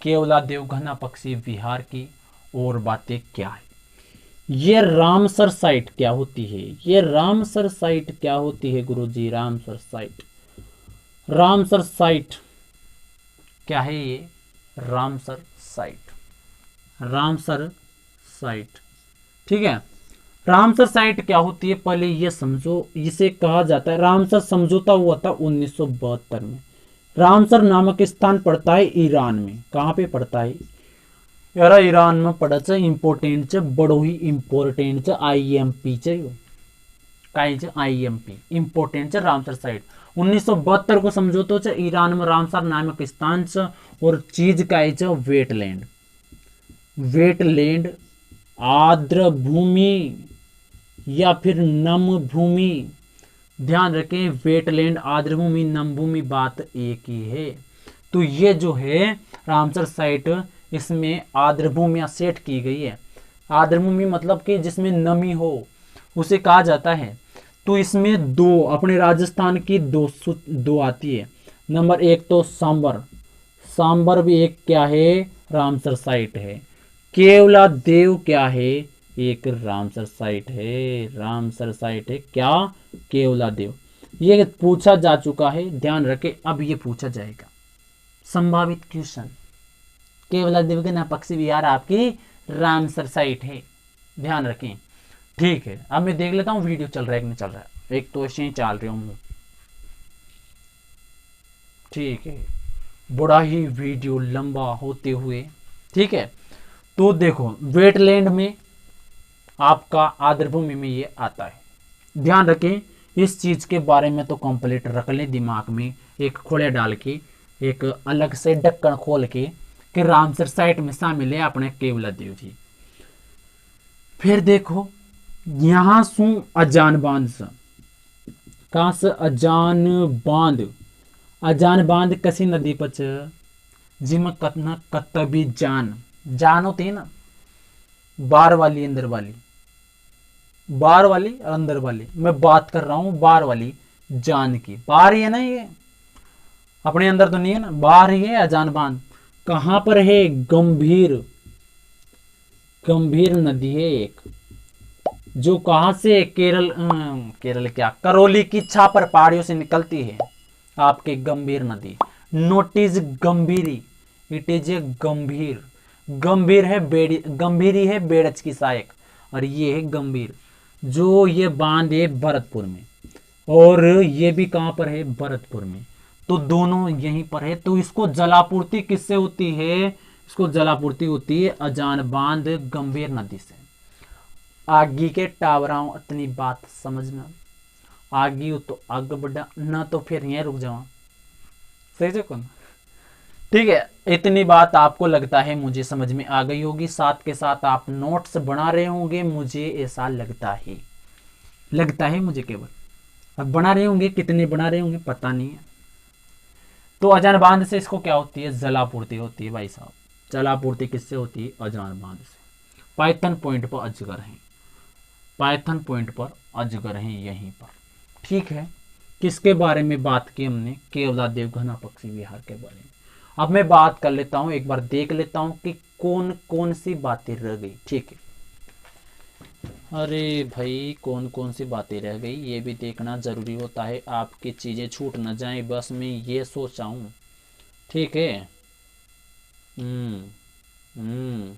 Speaker 1: केवलादेव घना पक्षी विहार की और बातें क्या है। ये रामसर साइट क्या होती है, ये रामसर साइट क्या होती है गुरुजी? रामसर साइट, रामसर साइट क्या है ये? रामसर साइट, रामसर साइट, ठीक है। रामसर साइट क्या होती है पहले ये समझो। इसे कहा जाता है, रामसर समझौता हुआ था 1972 में। रामसर नामक स्थान पड़ता है ईरान में। कहाँ पे पड़ता है यार? ईरान में पड़ा च इम्पोर्टेंट च, बड़ो ही इम्पोर्टेंट च, IMP च यो काई च IMP इम्पोर्टेंट च रामसर साइट। 1972 को समझौतो च ईरान में रामसर नामक स्थान च और चीज काई च वेटलैंड, वेटलैंड आर्द्र भूमि या फिर नम भूमि। ध्यान रखें वेटलैंड, आर्द्र भूमि, नम भूमि बात एक ही है। तो ये जो है रामसर साइट, इसमें आर्द्र भूमियां सेट की गई है। आर्द्र भूमि मतलब कि जिसमें नमी हो उसे कहा जाता है। तो इसमें दो अपने राजस्थान की दो आती है। नंबर एक तो सांबर, सांबर भी एक क्या है? रामसर साइट है। केवला देव क्या है? एक रामसर साइट है, रामसर साइट है क्या? केवला देव। ये पूछा जा चुका है, ध्यान रखें। अब ये पूछा जाएगा संभावित क्वेश्चन। केवला देव के ना पक्षी विहार आपकी रामसर साइट है, ध्यान रखें। ठीक है, अब मैं देख लेता हूं वीडियो चल रहा है कि नहीं चल रहा है। एक तो ऐसे ही चल रहा हूं, ठीक है। बड़ा ही वीडियो लंबा होते हुए, ठीक है। तो देखो वेटलैंड में आपका आर्द्र भूमि में ये आता है। ध्यान रखें इस चीज के बारे में तो कंप्लीट रख लें दिमाग में, एक खोले डाल के, एक अलग से ढक्कन खोल के कि रामसर साइट में शामिल है अपने केवला देव जी। फिर देखो यहां सु अजान बांध से, कहां से? अजान बांध। अजान बांध कसी नदी पर च जिम कतना कतबी जान, जान होती है ना, बार वाली अंदर वाली, बार वाली अंदर वाली, मैं बात कर रहा हूं बार वाली जान की। बाहर ही है ना, ये अपने अंदर तो नहीं है ना, बाहर ही है अजान बांध। कहां पर है? गंभीर, गंभीर नदी है एक, जो कहां से? केरल, केरल क्या, करौली की छापर पहाड़ियों से निकलती है आपके गंभीर नदी। Note is Gambhiri, it is a गंभीर। गंभीर है बेड़ी, गंभीरी है बेड़च की सहायक, और ये है गंभीर। जो ये बांध है भरतपुर में, और ये भी कहां पर है? भरतपुर में। तो दोनों यहीं पर है। तो इसको जलापूर्ति किससे होती है? इसको जलापूर्ति होती है अजान बांध गंभीर नदी से। आगी के टावराओं इतनी बात समझना, आगी हो तो आग बढ़ा ना, तो फिर यहीं रुक जाओ। सही से कौन? ठीक है, इतनी बात आपको लगता है मुझे समझ में आ गई होगी। साथ के साथ आप नोट्स बना रहे होंगे, मुझे ऐसा लगता है, लगता है मुझे केवल। अब बना रहे होंगे, कितने बना रहे होंगे पता नहीं है। तो अजान बांध से इसको क्या होती है? जलापूर्ति होती है भाई साहब। जलापूर्ति किससे होती है? अजान बांध से। पाइथन पॉइंट पर अजगर है, पाइथन पॉइंट पर अजगर है यहीं पर, ठीक है। किसके बारे में बात की हमने? केवलादेव घना पक्षी विहार के बारे में। अब मैं बात कर लेता हूं, एक बार देख लेता हूं कि कौन कौन सी बातें रह गई, ठीक है। अरे भाई कौन कौन सी बातें रह गई ये भी देखना जरूरी होता है, आपकी चीजें छूट न जाए, बस मैं ये सोचा हूं, ठीक है। हम्म हम्म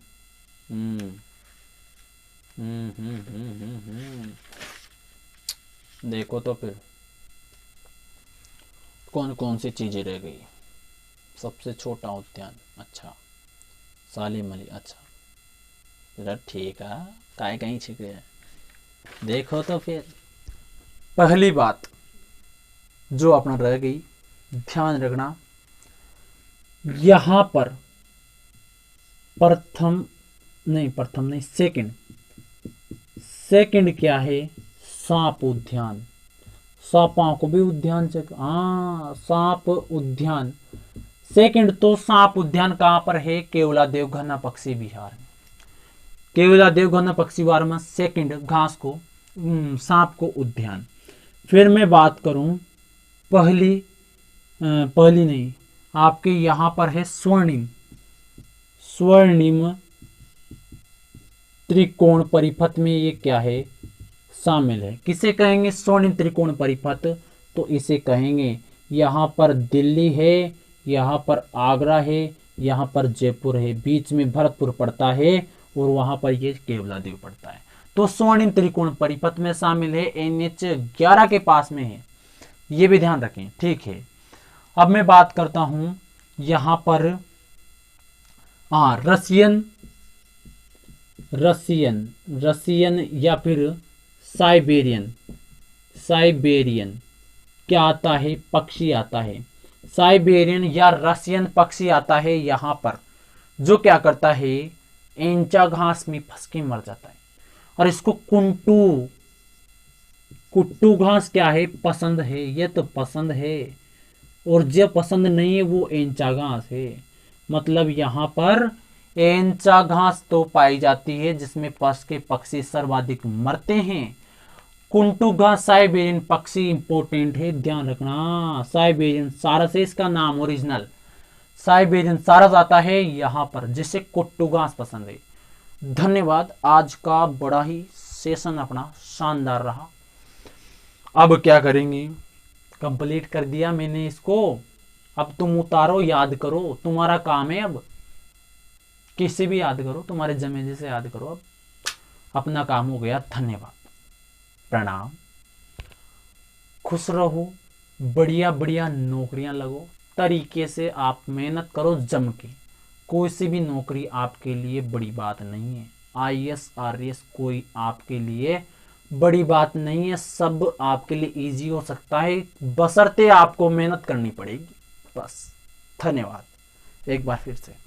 Speaker 1: हम्म देखो तो फिर कौन कौन सी चीजें रह गई। सबसे छोटा उद्यान, अच्छा। सालिम अली, अच्छा। जरा ठीक है, काय कहीं छिप गया। देखो तो फिर पहली बात जो अपना रह गई, ध्यान रखना, यहां पर प्रथम नहीं सेकंड, सेकंड क्या है? सांप उद्यान। सांपों को भी उद्यान से, हाँ सांप उद्यान। सेकंड तो सांप उद्यान कहां पर है? केवलादेव घना पक्षी विहार में। केवलादेव घना पक्षी विहार में सेकंड घास को सांप को उद्यान। फिर मैं बात करूं पहली नहीं, आपके यहां पर है स्वर्णिम। स्वर्णिम त्रिकोण परिपथ में ये क्या है? शामिल है। किसे कहेंगे स्वर्णिम त्रिकोण परिपथ? तो इसे कहेंगे यहां पर दिल्ली है, यहां पर आगरा है, यहां पर जयपुर है, बीच में भरतपुर पड़ता है और वहां पर ये केवलादेव पड़ता है। तो स्वर्णिम त्रिकोण परिपथ में शामिल है, NH 11 के पास में है, ये भी ध्यान रखें, ठीक है। अब मैं बात करता हूं यहां पर रसियन या फिर साइबेरियन क्या आता है? पक्षी आता है। साइबेरियन या रसियन पक्षी आता है यहां पर, जो क्या करता है? एंचा घास में फंस के मर जाता है। और इसको कुट्टू घास क्या है? पसंद है। ये तो पसंद है, और जो पसंद नहीं है वो एंचा घास है। मतलब यहां पर एंचा घास तो पाई जाती है जिसमें फंस के पक्षी सर्वाधिक मरते हैं। कुंटू घास साइबेरियन पक्षी इंपोर्टेंट है, ध्यान रखना। साइबेरियन सारस है इसका नाम ओरिजिनल, साइबेरियन सारस आता है यहां पर, जिसे कुट्टू घास पसंद है। धन्यवाद, आज का बड़ा ही सेशन अपना शानदार रहा। अब क्या करेंगे? कंप्लीट कर दिया मैंने इसको, अब तुम उतारो, याद करो, तुम्हारा काम है। अब किसी भी याद करो, तुम्हारे जमेजे से याद करो, अब अपना काम हो गया। धन्यवाद, प्रणाम, खुश रहो, बढ़िया बढ़िया नौकरियां लगो, तरीके से आप मेहनत करो जम के। कोई सी भी नौकरी आपके लिए बड़ी बात नहीं है। IAS RAS कोई आपके लिए बड़ी बात नहीं है, सब आपके लिए इजी हो सकता है, बशर्ते आपको मेहनत करनी पड़ेगी बस। धन्यवाद एक बार फिर से।